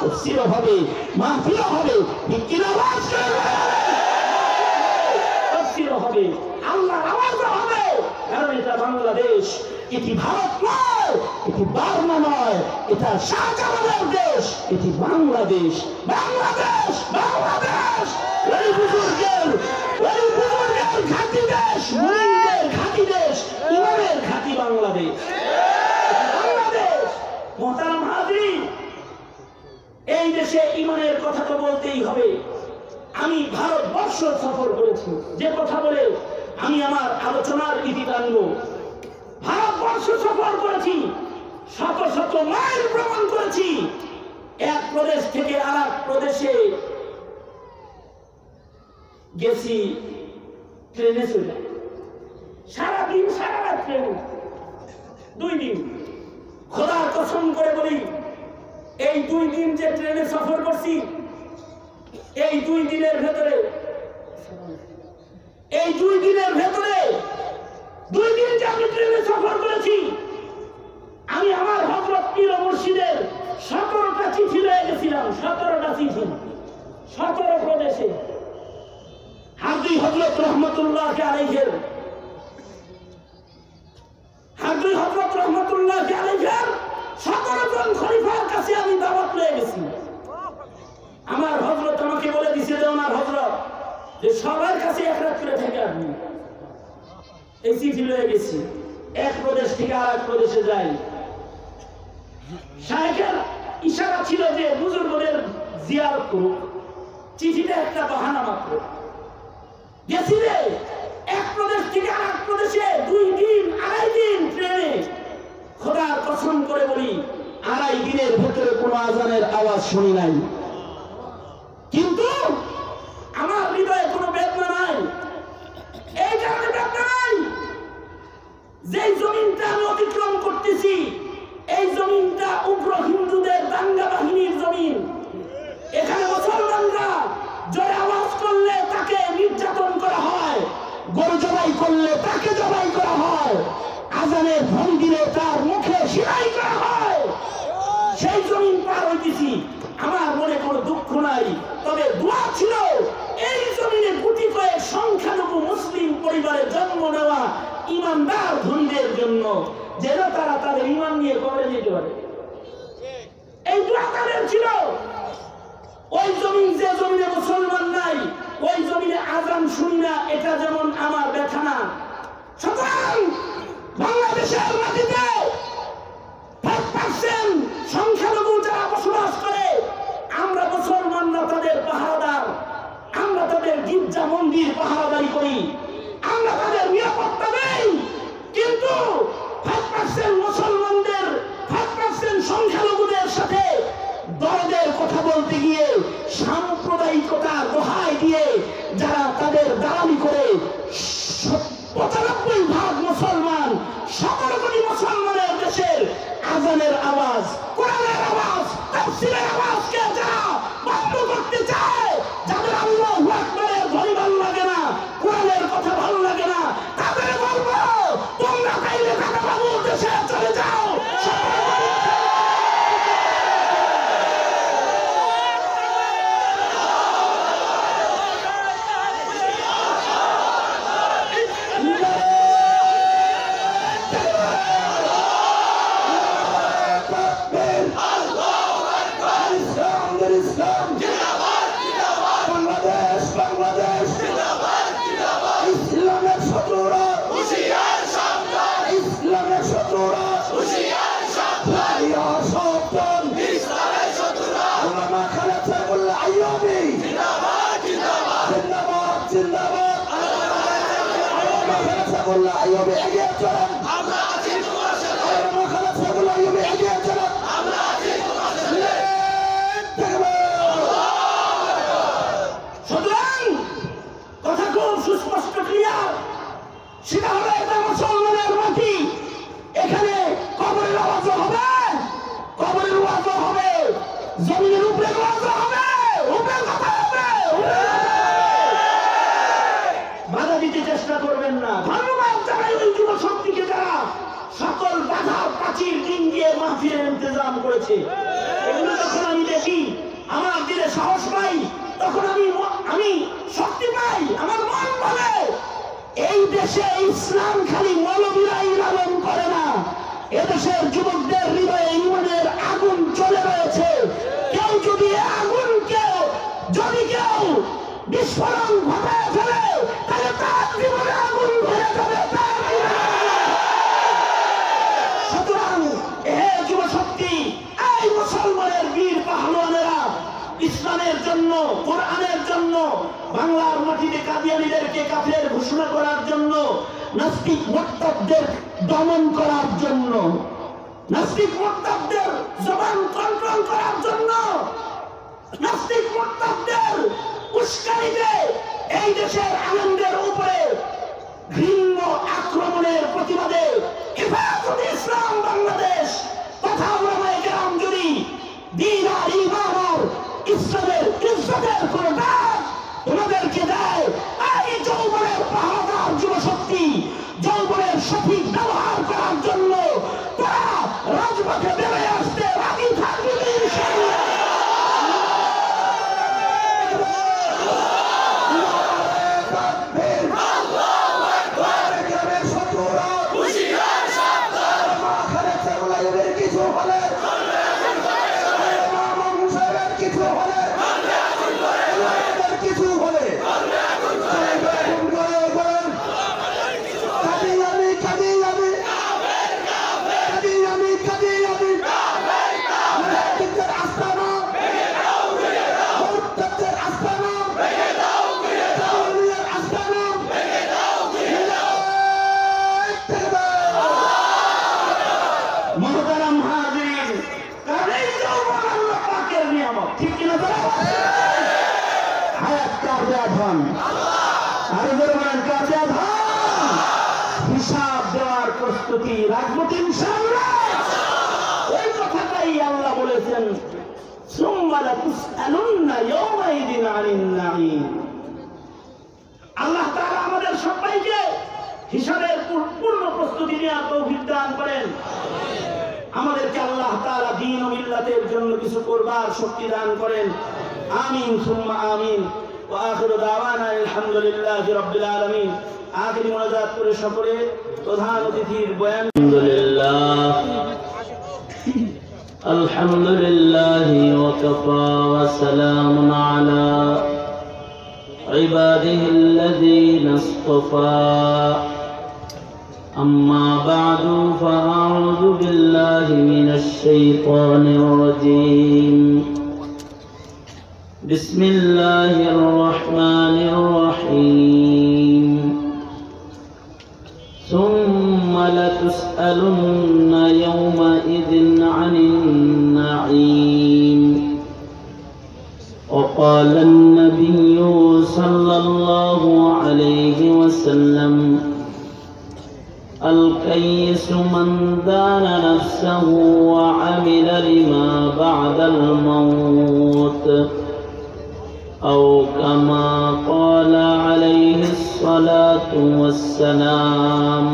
তাফসীর হবে, মাহফিল হবে, ঠিক কিনা? আওয়াজ করে তাফসীর হবে, আল্লাহর আওয়াজ হবে। কারণ এটা বাংলাদেশ, এটি ভারত নয়, এটি বার্মা নয়, এটা শাহজালালের দেশ, এটি বাংলাদেশ। বাংলাদেশ, বাংলাদেশ এই বুজুর্গের ঘাঁটি দেশ, মুমিনদের ঘাঁটি দেশ, ইমানের ঘাঁটি বাংলাদেশ। বাংলাদেশ মোহতারাম হাজিরিন, এই দেশে ইমানের কথা তো বলতেই হবে। আমি ভারতবর্ষ সফর করেছি, যে কথা বলে আমি আমার আলোচনার ইতি টানব। ভারতবর্ষ সফর করেছি, শত শত মাইল ভ্রমণ করেছি। এক প্রদেশ থেকে আরেক প্রদেশে গেছি ট্রেনে চলে, সারাদিন সারা রাত ট্রেনে, 2 দিন। খোদার কসম করে বলি, এই 2 দিন যে ট্রেনে সফর করছি, এই 2 দিনের ভেতরে 2 দিন যে আমি ট্রেনে সফর করেছি, আমি আমার হযরত পীর ও মুর্শিদের 17টা চিঠি লয়ে গেছিলাম। 17টা চিঠি, 17 প্রদেশে। হাজী হযরত রহমতুল্লাহ আলাইহির 17 জন খলিফার কাছে আমি দাওয়াত লয়ে গেছি। আমার হযরত আমাকে বলে দিছে যে ওনার হযরত যে সবার কাছে এক রাত করে থেকে আপনি এই চিঠি লয়ে গেছি, এক প্রদেশ থেকে আরেক প্রদেশে যাই। শায়েখের ইশারা ছিল যে বুজুর্গদের জিয়ারত করুক, চিঠিটা একটা বাহানা মাত্র। গেছি রে, এক প্রদেশ থেকে আরেক প্রদেশে 2 দিন 2.5 দিন ট্রেনে। খোদার কসম করে বলি, 2.5 দিনের ভেতরে কোনো আজানের আওয়াজ শুনি নাই, কিন্তু আমার হৃদয়ে কোনো বেদনা নাই। এই কারণে বেদনা নাই, যেই জমিনটা আমি অতিক্রম করতেছি, এই জমিনটা উগ্র হিন্দুদের দাঙ্গা বাহিনীর জমিন। এখানে মুসলমানরা জোরে আওয়াজ করলে তাকে নির্যাতন করা হয়, গরু জবাই করলে তাকে জবাই করা হয়, আজানের ধ্বনি দিলে তার মুখে সেলাই করা হয়। সেই জমিন পার হইতেছি, আমার মনে কোনো দুঃখ নাই, তবে দোয়া ছিল এই জমিনে গুটি কয়েক সংখ্যালঘু মুসলিম পরিবারে জন্ম নেওয়া ইমানদার ধনীদের জন্য, যেন তারা তাদের ইমান নিয়ে কবরে যেতে পারে। এই দোয়া তাদের ছিল। ওই জমিন, যে জমিনে মুসলমান নাই, ওই জমিনে আজান শুনি না, এটা যেমন আমার ব্যথা না। সুতরাং বাংলাদেশের মাটিতে 5% সংখ্যালঘু যারা বসবাস করে, আমরা মুসলমানরা তাদের পাহারাদার, আমরা তাদের গির্জা মন্দির পাহারাদারি করি, আমরা তাদের নিরাপত্তা দেই। কিন্তু 5% মুসলমানদের 5% সংখ্যালঘুদের সাথে দরদের কথা বলতে গিয়ে সাম্প্রদায়িকতা দোহাই দিয়ে যারা তাদের দালালি করে, 95% মুসলমান, 17 কোটি মুসলমানের দেশের আজানের আওয়াজ, কোরআনের আওয়াজ, তাফসীরের আওয়াজকে যারা বন্ধ করতে চায়, যাদের আল্লাহু আকবারের ধ্বনি ভালো লাগে না, কোরআনের কথা ভালো লাগে না, তাদের বলবো তোমরা চাইলে কাকা বাবুর দেশে চলে যাও। সেটা হলো এটা মুসলমানের মাটি, এখানে কবরের আওয়াজও হবে, কবরের আওয়াজও হবে, জমিনের উপরে আওয়াজও হবে, উপরে কথা হবে। বাধা দিতে চেষ্টা করবেন না। ধন্যবাদ জানাই ওই যুব শক্তিকে যারা সকল বাধা প্রাচীর ডিঙ্গিয়ে মাহফিলের ইন্তজাম করেছে। এগুলো যখন আমি দেখি আমার দিলে সাহস পাই, তখন আমি শক্তি পাই। আমার মন বলে এই দেশে ইসলাম খালি মৌলবীরাই লালন করে না, এদেশের যুবকদের হৃদয়ে ঈমানের আগুন জ্বলে রয়েছে। কেউ যদি আগুনকে যদি কেউ বিস্ফোরণ ঘটায় ফেলে, তাহলে তার জীবনে আগুন ধরে যাবে। সুতরাং হে যুব শক্তি, এই মুসলমানের বীর পাহলওয়ানেরা, ইসলামের জন্য, কোরআনের জন্য, বাংলার মাটিতে কাদিয়ানীদেরকে কাফের ঘোষণা করার জন্য, নাস্তিক মুরতাদদের দমন করার জন্য, নাস্তিক মুরতাদদের জবান কন্ট্রোল করার জন্য, নাস্তিক মুরতাদদের উস্কানিতে এই দেশের আলেমদের উপরে ঘৃণ্য আক্রমণের প্রতিবাদে হেফাজতে ইসলাম বাংলাদেশ তথা উলামায়ে কেরাম যদি দ্বীন আর ঈমান আর ইসলামের ইজ্জতের কোন ডাক তোমাদেরকে দেয়, এই যৌবনের পাহাড়দার যুবশক্তি যৌবনের সঠিক ব্যবহার করার জন্য তারা রাজপথে বেড়ে আসতে রাজি থাকবে ইনশাআল্লাহ। হিসাব দেওয়ার প্রস্তুতি রাখবো ইনশাআল্লাহ। এই কথাটাই আল্লাহ বলেছেন, সুম্মা লাতুসআলুন্না ইয়াওমাইদিন আনিন নাঈম। আল্লাহ তাআলা আমাদের সবাইকে হিসাবের পূর্ণ প্রস্তুতি নেওয়ার তৌফিক দান করেন। আমাদেরকে আল্লাহ তাআলা দ্বীন ও মিল্লাতের জন্য কিছু করবার শক্তি দান করেন। আমিন সুম্মা আমিন। ওয়া আখিরু দাওয়ানা আলহামদুলিল্লাহি রাব্বিল আলামিন। আখিরি মোনাজাত করে সকলে প্রধান অতিথির বয়ান। আলহামদুলিল্লাহি ওয়া কাফা ওয়া সালামুন আলা ইবাদিহিল্লাযীনা ইসতাফা। আম্মা বা'দু ফাআউযু বিল্লাহি মিনাশ শাইতানির রাজীম। বিসমিল্লাহির রহমানির রহিম। ثم لتسألن يومئذ عن النعيم. وقال النبي صلى الله عليه وسلم: الكيس من دان نفسه وعمل لما بعد الموت، أو كما قال عليه الصلاة والسلام.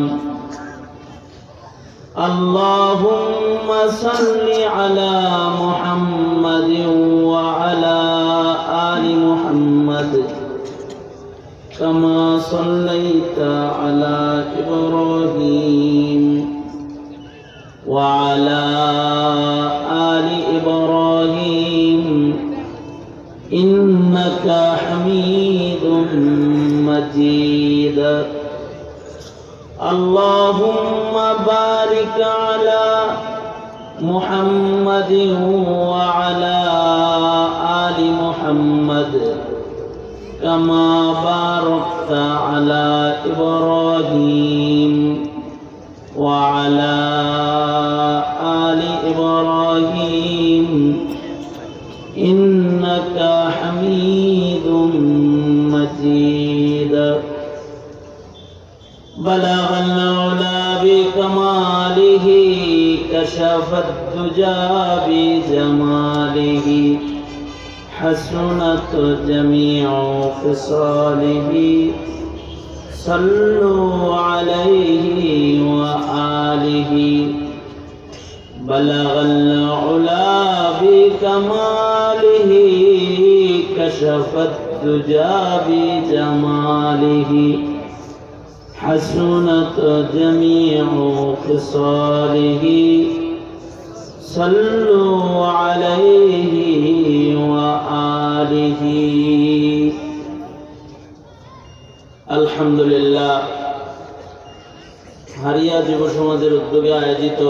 اللهم صل على محمد وعلى آل محمد كما صليت على إبراهيم وعلى آل إبراهيم إنك حميد مجيد. اللهم بارك على محمد وعلى آل محمد كما باركت على إبراهيم وعلى آل إبراهيم إنك حميد مجيد. بلغ العلا بكماله كشف الدجى بجماله حسنت جميع خصاله صلوا عليه وآله بلغ العلا بكماله كشف الدجى بجماله حسنت جميع خصاله صلوا عليه وآله الحمد لله হারিয়া যুব সমাজের উদ্যোগে আয়োজিত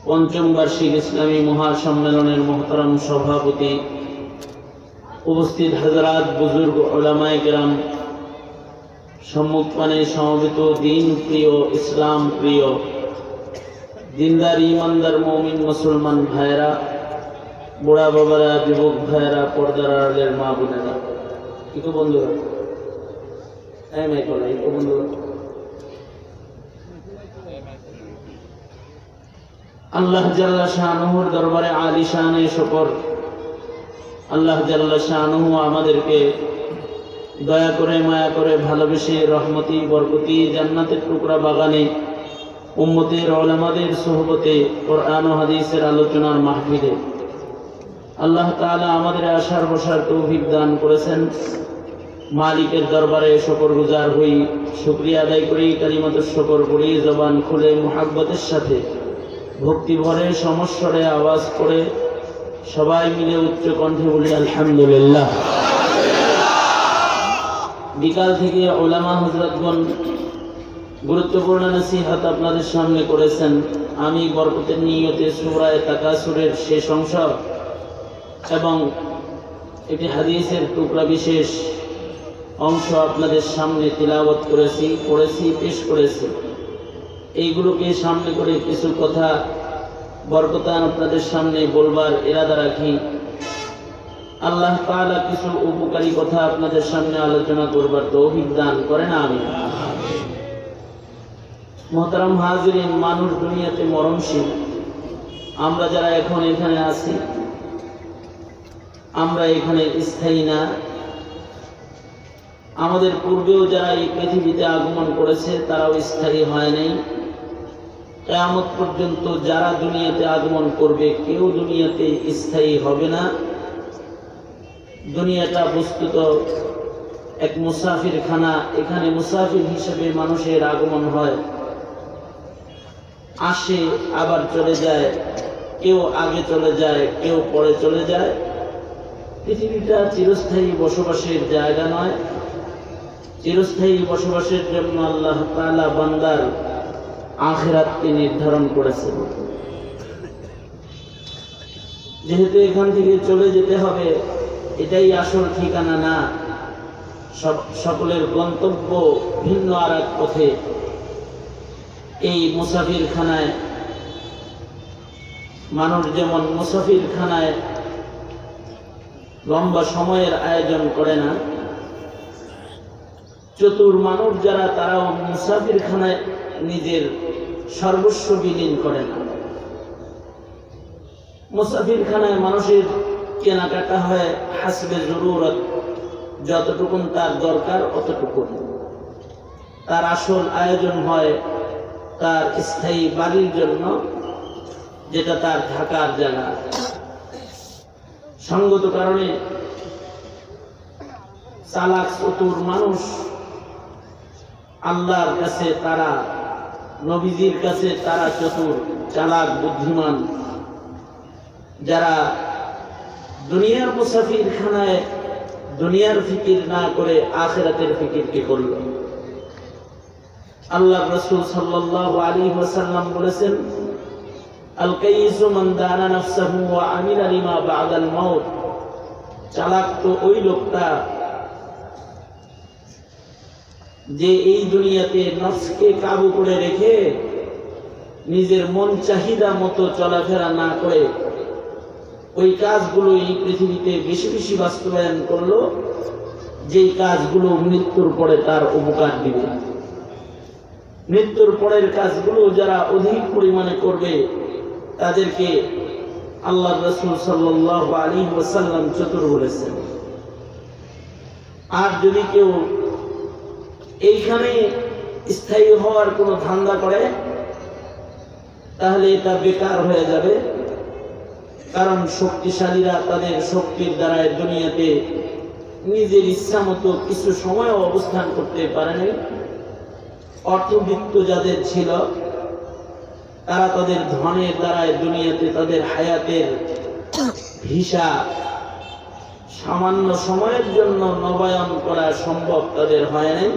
পঞ্চম বার্ষিক ইসলামী মহাসম্মেলনের মহতরম সভাপতি, উপস্থিত হাজরাত, বুজুর্গ, উলামায়ে কেরাম, সম্মুখপানে সমবেত দিন প্রিয়, ইসলাম প্রিয়, দিনদার ইমানদার মুমিন মুসলমান ভাইরা, বুড়া বাবারা, যুবক ভাইরা, পর্দার আড়ালের মা বোনেরা, একটু বন্ধুরা, বন্ধুরা, আল্লাহ জাল্লা শানুহুর দরবারে আলিশানে শুকর। আল্লাহ জাল্লা শানুহু আমাদেরকে দয়া করে, মায়া করে, ভালোবেসে রহমতি বরকতি জান্নাতের টুকরা বাগানে উম্মতের উলামাদের সুহবতে কোরআন ও হাদিসের আলোচনার মাহফিলে আল্লাহ তাআলা আমাদের আসার বসার তৌফিক দান করেছেন। মালিকের দরবারে শুকরগুজার হই, শুকরিয়া আদায় করি, কালিমাতুশ শুকর পড়ি, জবান খুলে মুহাব্বতের সাথে ভক্তি ভরে সমস্বরে আওয়াজ করে সবাই মিলে উচ্চ কণ্ঠে বলি আলহামদুলিল্লাহ। বিকাল থেকে উলামা হযরতগণ গুরুত্বপূর্ণ নসিহত আপনাদের সামনে করেছেন। আমি বরকতের নিয়তে সূরা তাকাসুরের শেষ অংশ এবং একটি হাদিসের টুকরা বিশেষ অংশ আপনাদের সামনে তিলাওয়াত করেছি, পড়েছি, পেশ করেছি। এইগুলোকে সামনে করে কিছু কথা বরকতান আপনাদের সামনে বলবার ইরাদা রাখি। আল্লাহ তাআলা কিছু উপকারী কথা আপনাদের সামনে আলোচনা করবার তৌফিক দান করেন, আমিন। মুহতারাম হাজিরিন, মানুষ দুনিয়াতে মরণশীল। আমরা যারা এখন এখানে আছি, আমরা এখানে স্থায়ী না। আমাদের পূর্বেও যারা এই পৃথিবীতে আগমন করেছে তারাও স্থায়ী হয় নাই। কিয়ামত পর্যন্ত যারা দুনিয়াতে আগমন করবে কেউ দুনিয়াতে স্থায়ী হবে না। দুনিয়াটা বস্তুত এক মুসাফিরখানা। এখানে মুসাফির হিসেবে মানুষের আগমন হয়, আসে আবার চলে যায়, কেউ আগে চলে যায়, কেউ পরে চলে যায়। পৃথিবীটা চিরস্থায়ী বসবাসের জায়গা নয়। চিরস্থায়ী বসবাসের জন্য আল্লাহ তাআলা বান্দার আখিরাতকে নির্ধারণ করেছেন। যেহেতু এখান থেকে চলে যেতে হবে, এটাই আসল ঠিকানা না। সকলের গন্তব্য ভিন্ন আর এক পথে। এই মুসাফিরখানায় মানুষ যেমন মুসাফিরখানায় লম্বা সময়ের আয়োজন করে না, চতুর মানুষ যারা তারাও মুসাফিরখানায় নিজের সর্বস্ব বিলীন করে না। মুসাফিরখানায় মানুষের কেনাকাটা হয় হাসবে জরুরত, যতটুকু তার দরকার অতটুকু। তার আসল আয়োজন হয় তার স্থায়ী বাড়ির জন্য, যেটা তার থাকার জায়গা। সঙ্গত কারণে চালাক চতুর মানুষ আল্লাহর কাছে তারা, নবীজির কাছে তারা চতুর, চালাক, বুদ্ধিমান। যারা দুনিয়ার মুসাফিরখানায় দুনিয়ার ফিকির না করে আখিরাতের ফিকিরকে করল। আল্লাহ রাসূল সাল্লাল্লাহু আলাইহি ওয়াসাল্লাম বলেছেন, আল কাইয়িসু মান দানা নাফসাহু ওয়া আমিলা লিমা বা'দাল মাউত। চালাক তো ওই লোকটা যে এই দুনিয়াতে নফসকে কাবু করে রেখে নিজের মন চাহিদা মতো চলাফেরা না করে ওই কাজগুলো এই পৃথিবীতে বেশি বেশি বাস্তবায়ন করলো, যেই কাজগুলো মৃত্যুর পরে তার উপকার দিবে। মৃত্যুর পরের কাজগুলো যারা অধিক পরিমাণে করবে তাদেরকে আল্লাহ রাসূল সাল্লাল্লাহু আলাইহি ওয়াসাল্লাম চতুর বলেছেন। আর যদি কেউ এইখানে স্থায়ী হওয়ার কোনো ধান্দা করে তাহলে এটা বেকার হয়ে যাবে। কারণ শক্তিশালীরা তাদের শক্তির দ্বারা দুনিয়াতে নিজের ইচ্ছা মতো কিছু সময় অবস্থান করতে পারেনি। অর্থবিত্ত যাদের ছিল তারা তাদের ধনের দ্বারা দুনিয়াতে তাদের হায়াতের ভিসা সামান্য সময়ের জন্য নবায়ন করা সম্ভব তাদের হয় নাই।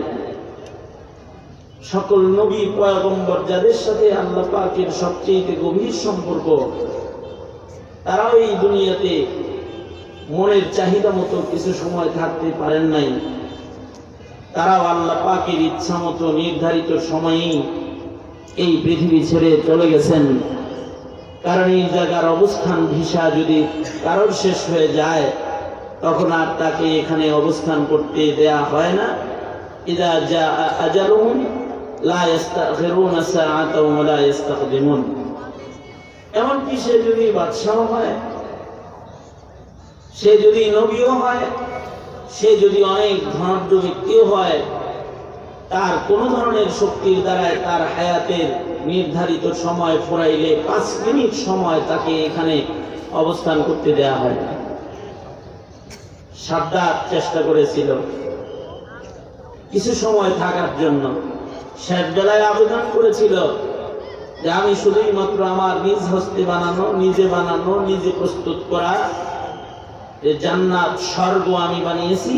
সকল নবী পয়গম্বর যাদের সাথে আল্লাহ পাকের সবচেয়ে গভীর সম্পর্ক, তারাও এই দুনিয়াতে মনের চাহিদা মতো কিছু সময় থাকতে পারেন নাই। তারাও আল্লাহ পাকের ইচ্ছা মতো নির্ধারিত সময়েই এই পৃথিবী ছেড়ে চলে গেছেন। কারণ এই জায়গার অবস্থান ভিসা যদি কারোর শেষ হয়ে যায় তখন আর তাকে এখানে অবস্থান করতে দেয়া হয় না। ইযা জাআ আজালুহুম লা ইস্তাখিরুনা সাআতাও ওয়া লা ইস্তাকদিমুন। এমনকি সে যদি বাদশাহ হয়, সে যদি নবীও হয়, সে যদি অনেক ধনাঢ্য ব্যক্তিও হয়, তার কোন ধরনের শক্তির দ্বারা তার হায়াতের নির্ধারিত সময় ফুরাইলে 5 মিনিট সময় তাকে এখানে অবস্থান করতে দেয়া হয় না। সাদ্দাত চেষ্টা করেছিল কিছু সময় থাকার জন্য, শেষ বেলায় আবেদন করেছিল যে আমি শুধুই মাত্র আমার নিজ হস্তে বানানো, নিজে প্রস্তুত করা যে জান্নাত স্বর্গ আমি বানিয়েছি,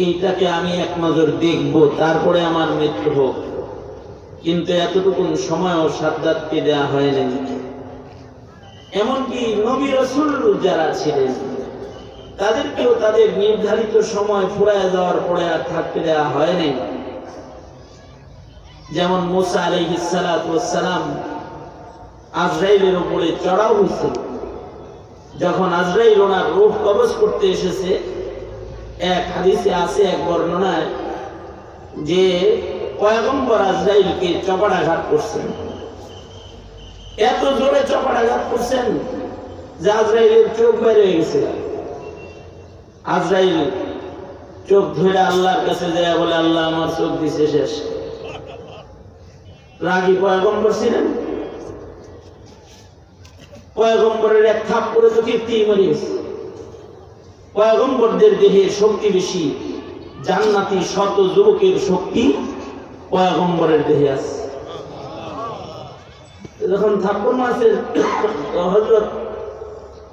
এইটাকে আমি এক নজর দেখব, তারপরে আমার মৃত্যু হোক। কিন্তু এতটুকু সময়ও সাদ্দাতকে দেয়া হয়নি। এমনকি নবী রাসূল যারা ছিলেন তাদেরকেও তাদের নির্ধারিত সময় ফুরায় যাওয়ার পরে আর থাকতে দেওয়া হয়নি। যেমন মুসা আলাইহিস সালাতু ওয়াস সালাম আজরাইলের উপরে চড়াও হয়েছিল। যখন আজরাইল ওনার রূহ কবজ করতে এসেছে, এক হাদিসে আছে, এক বর্ণনায় যে পয়গম্বর আজরাইলকে চপাড়াঘাত করছেন। এত জোরে চপাড়াঘাত করছেন যে আজরাইলের চোখ বের হয়ে গেছে। আজরাইল চোখ ধরে আল্লাহর কাছে যায়, বলে আল্লাহ আমার চোখ দিছে শেষ। রাগী পয়গম্বর ছিলেন, পয়গম্বরের এক থাপ্পড়ে তো কীর্তি মরে গেছে। পয়গম্বরদের দেহে শক্তি বেশি, জান্নাতি শত যুবকের শক্তি পয়গম্বরের দেহে আছে। যখন থাপ্পড় মারছেন, হযরত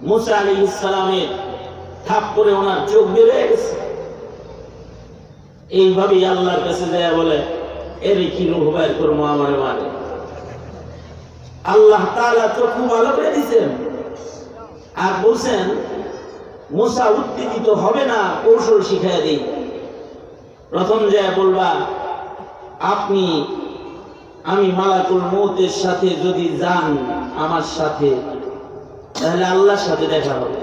মুসা আলাইহিস সালামের থাপ্পড়ে ওনার চোখ বের হয়ে গেছে। এইভাবেই আল্লাহর কাছে যায় বলে, এর কি রূহ বের করবো, আমার মানে। আল্লাহ তাআলা চোখ ভালো করে দিয়েছেন আর বলছেন মুসা উত্তেজিত হবে না, কৌশল শিখাই দিই। প্রথম যায় বলবা, আমি মালাকুল মউতের সাথে যদি যান আমার সাথে, তাহলে আল্লাহর সাথে দেখা হবে।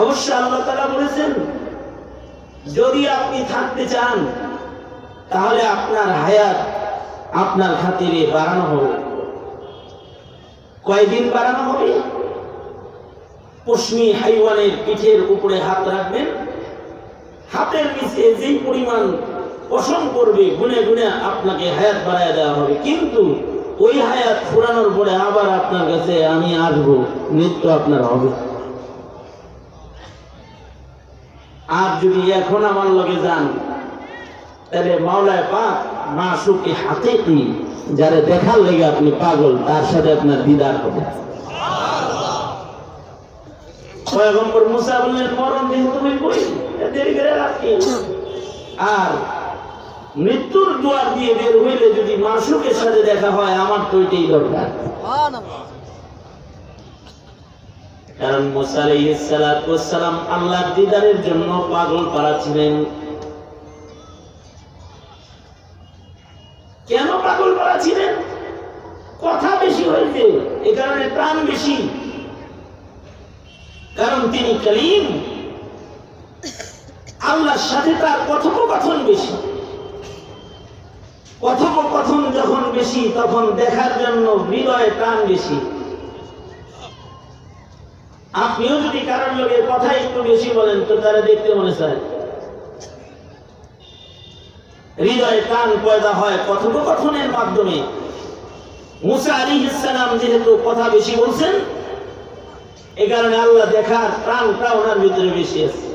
অবশ্য আল্লাহ তাআলা বলেছেন যদি আপনি থাকতে চান তাহলে আপনার হায়াত আপনার খাতিরে বাড়ানো হবে। কয়দিন বাড়ানো হবে? পশমি হাইওয়ানের পিঠের উপরে হাত রাখবেন, হাতের নিচে যেই পরিমাণ পশম করবে গুনে গুনে আপনাকে হায়াত বাড়ায় দেওয়া হবে। কিন্তু ওই হায়াত ফুরানোর পরে আবার আপনার কাছে আমি আসবো, মৃত্যু আপনার হবে। আর যদি এখন আমার লগে যান তাহলে মাওলায় পাক মাসুকে হাকিকি, যারা দেখার লেগে আপনি পাগল, তার সাথে আপনার দিদার হবে। পয়গম্বর মুসা বললেন, মরণ যেহেতু হইবই, দেরি করে রাখি। আর মৃত্যুর দুয়ার দিয়ে বের হইলে যদি মাসুকের সাথে দেখা হয়, আমার তো এটাই দরকার। কারণ মুসা আলাইহিস সালাতু ওয়াস সালাম আল্লাহর দিদারের জন্য পাগল পারা ছিলেন। কেন পাগল পারা ছিলেন? কথা বেশি হয়েছে, এই কারণে প্রাণ বেশি। কারণ তিনি কালিম, আল্লাহর সাথে তার কথোপকথন বেশি। কথোপকথন যখন বেশি তখন দেখার জন্য হৃদয়ে টান বেশি। আপনিও যদি কারোর লোকের কথা একটু বেশি বলেন তো তারা দেখতে মনে চায়। হৃদয়ে টান পয়দা হয় কথোপকথনের মাধ্যমে। মুসা আলাইহিস সালাম যেহেতু কথা বেশি বলছেন, এই কারণে আল্লাহ দেখার টানটা ওনার ভিতরে বেশি আছে।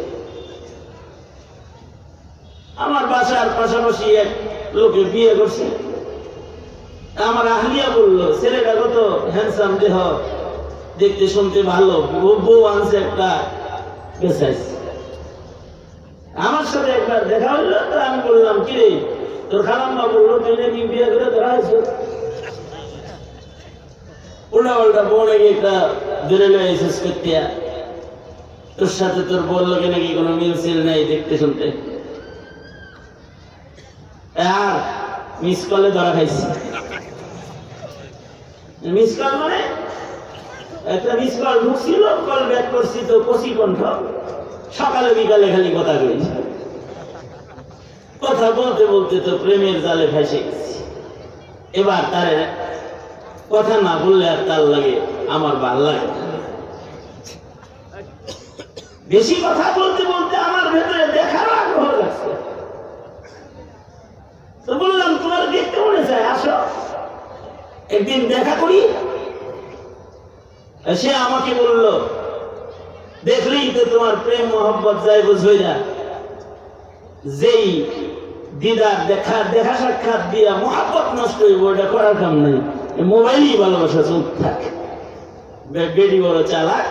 আমার বাসার পাশাপাশি এক লোকে বিয়ে করছে, আমার আহলিয়া বললো ছেলেটা কত হ্যান্ডসাম, দেহ দেখতে শুনতে ভালো, বউ আনছে একটা বেসাইছে। আমার সাথে একবার দেখা হইলো, তো আমি বললাম কি রে তোর খালাম্মা বললো তুই নাকি বিয়ে করে ধরা হয়েছ। উল্টা পাল্টা বউ নাকি একটা বেরোলে শেষ করতে, তোর সাথে তোর বললো কি নাকি কোনো মিল নেই দেখতে শুনতে। আর মিস কলে ধরা খাইছি। মিস কল মানে একটা মিস কল ঢুকছিল, কল ব্যাক করছি তো কষি কণ্ঠ, সকালে বিকালে খালি কথা কইছি। কথা বলতে বলতে তো প্রেমের জালে ফেসে গেছি। এবার তার কথা না বললে আর তার লাগে আমার ভাল লাগে। বেশি কথা বলতে বলতে আমার ভেতরে দেখারও আগ্রহ লাগছে। তো বললাম তোমার দেখতে মনে চায়, আসো একদিন দেখা করি। সে আমাকে বলল দেখলেই তো তোমার প্রেম মোহাম্মত যাই বুঝবে না, যেই দিদার দেখা সাক্ষাৎ দিয়া মোহাম্মত নষ্ট হইব, ওটা করার কাম নাই। মোবাইলই ভালোবাসা চোখ থাকে, বেডি বড় চালাক,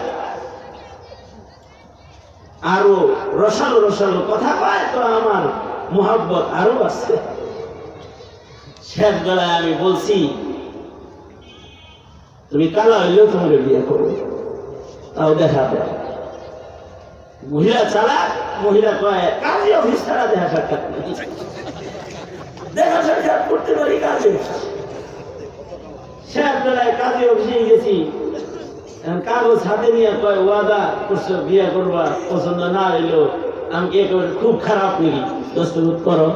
আরো রসালো রসালো কথা পায়, তো আমার মোহাম্মত আরো আসছে। শেষ বেলায় আমি বলছি তুমি কালা হইলেও তোমাকে বিয়ে করবে, তাও দেখা দেয়। মহিলা চালাক, মহিলা কয় কাজী অফিস ছাড়া দেখা সাক্ষাৎ, দেখা সাক্ষাৎ করতে পারি কাজে। শেষ বেলায় কাজী অফিসে গেছি, কাগজ হাতে নিয়ে কয় ওয়াদা করছো বিয়ে করবা, পছন্দ না হইলো আমি একেবারে খুব খারাপ নাকি দস্তখত করো।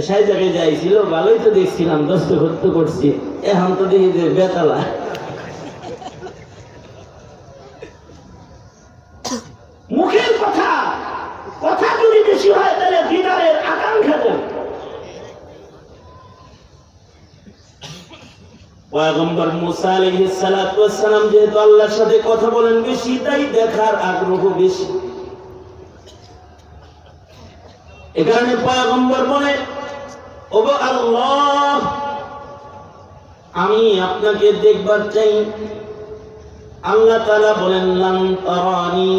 সেই জায়গায় যাইছিল, ভালোই তো দেখছিলাম, দস্তখত তো করছি, এখন তো দেখি যে বেতালা। মুখের কথা কথা যদি বেশি হয় তাহলে হৃদয়ের আকাঙ্ক্ষা দেন। পয়গম্বর মুসা আলাইহিস সালাতু ওয়াস সালাম যেহেতু আল্লাহর সাথে কথা বলেন বেশি, তাই দেখার আগ্রহ বেশি। এই কারণে পয়গম্বর বলে ওগো আল্লাহ আমি আপনাকে দেখবার চাই। আল্লাহ তাআলা বলেন লান তারানি,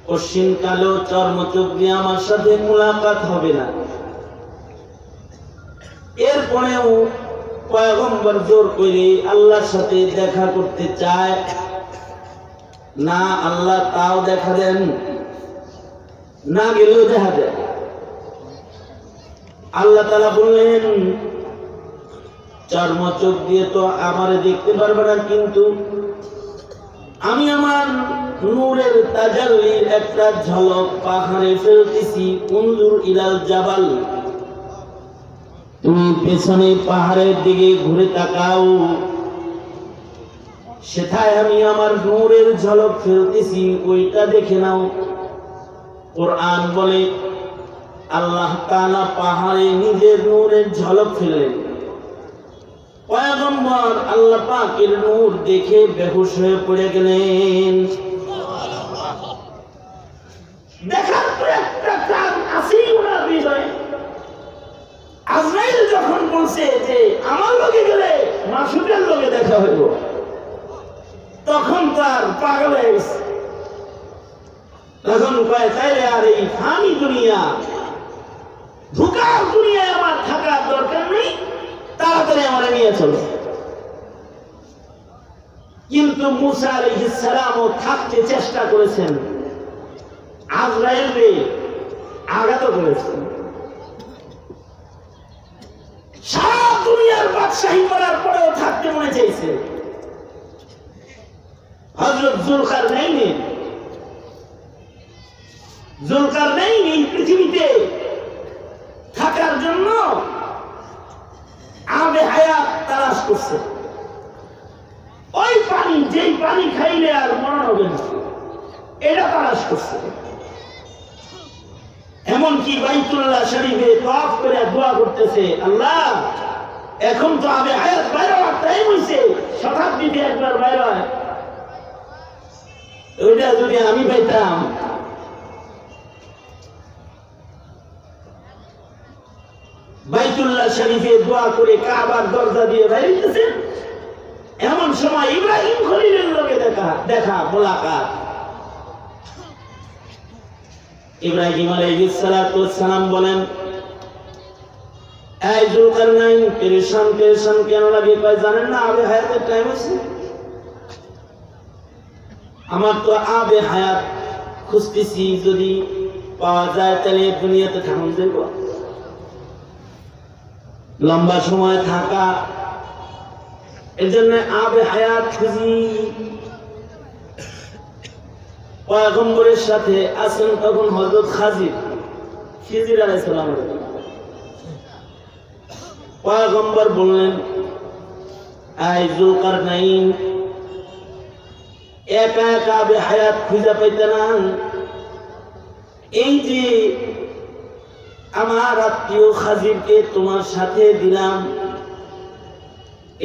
পশ্চিম কালো চর্মচোখ দিয়ে আমার সাথে মুলাকাত হবে না। এরপরেও পয়গম্বর জোর করে আল্লাহর সাথে দেখা করতে চায় না, আল্লাহ তাও দেখা দেন, না গেলেও দেখা দেন। আল্লাহ তাআলা বললেন চর্মচোখ দিয়ে তো আমারে দেখতে পারবে না, কিন্তু আমি আমার নূরের তাজাল্লির একটা ঝলক পাহাড়ে ফেলতেছি। উনজুর ইলাল জাবাল, তুমি পেছনে পাহাড়ের দিকে ঘুরে তাকাও, সেটাই আমি আমার নূরের ঝলক ফেলতেছি, ওইটা দেখে নাও। কোরআন বলে আল্লাহ তাআলা পাহাড়ে নিজের নূরের ঝলক ফেললেন। পয়গম্বর আল্লাহ পাকের নূর দেখে বেহুশ হয়ে পড়ে গেলেন। দেখার তো একটা কাজ আছেই ওনার হৃদয়ে। আজরাইল যখন বলছে যে আমার লোকে গেলে মাসুদের লোকে দেখা হইব, তখন তার পাগল হয়ে গেছে। তখন কয় তাইলে আর এই ফানি দুনিয়া, ধোঁকার দুনিয়ায় আমার থাকার দরকার নেই, তাড়াতাড়ি আমার নিয়ে চলো। কিন্তু মুসা আলাইহিস সালামও থাকতে চেষ্টা করেছেন, আজরাইলকে আঘাত করেছেন। সারা দুনিয়ার বাদশাহী করার পরেও থাকতে মনে চাইছে। হযরত জুলকারনাইন এই পৃথিবীতে থাকার জন্য আবে হায়াত তালাশ করছে। ওই পানি, যেই পানি খাইলে আর মরণ হবে না, এটা তালাশ করছে। এমনকি বাইতুল্লাহ শরীফে তওয়াফ করে দোয়া করতেছে, আল্লাহ এখন তো আবে হায়াত বাইরে হওয়ার টাইম হইছে, শতাব্দীতে একবার বাইরে হয়, ওইটা যদি আমি পাইতাম। বাইতুল্লাহ শরীফে দোয়া করে কাবার দরজা দিয়ে বাইরে হইতেছেন, এমন সময় ইব্রাহিম খলিলের লগে দেখা মোলাকাত। ইব্রাহিম আলাইহিস সালাতু ওয়াস সালাম বলেন, এই যুলকারনাইন পেরেশান কেন লাগে? কয় জানেন না আবে হায়াতের টাইম আছে? আমার তো আবে হায়াত খুঁজতেছি, যদি পাওয়া যায় তাহলে দুনিয়াতে থাকুন দেব, লম্বা সময় থাকা, এর জন্য আবে হায়াত খুঁজি। পয়গম্বরের সাথে আছেন তখন হযরত খিজির আলাইহিস সালাম। পয়গম্বর বললেন, আই যুলকারনাইন একা একা আবে হায়াত খুঁজে পাইতে না, এই যে আমার আত্মীয় খাজিরকে তোমার সাথে দিলাম,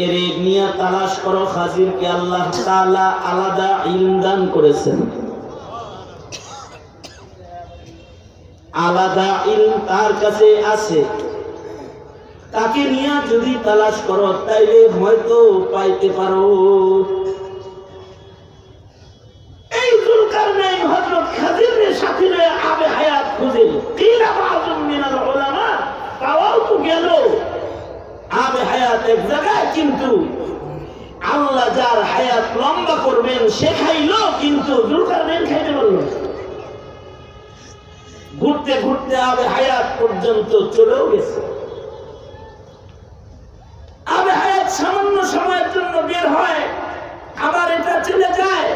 এর নিয়ে তালাশ করো। খাজিরকে আল্লাহ তাআলা আলাদা ইলম দান করেছেন, আলাদা ইলম তার কাছে আছে, তাকে নিয়ে যদি তালাশ করো তাইলে হয়তো পাইতে পারো। এই যুলকারনাইন হযরত খাজিরের সাথে আবে হায়াত খুঁজে, কিলা বাযুম মিনাল উলামা পাওয়াও তো গেল আবে হায়াত এক জায়গায়, কিন্তু আল্লাহ যার হায়াত লম্বা করবেন সে খাইলো, কিন্তু যুলকারনাইন খাইতে পারল না। ঘুরতে ঘুরতে আবে হায়াত পর্যন্ত চলেও গেছে। আবে হায়াত সামান্য সময়ের জন্য বের হয়, আবার এটা চলে যায়।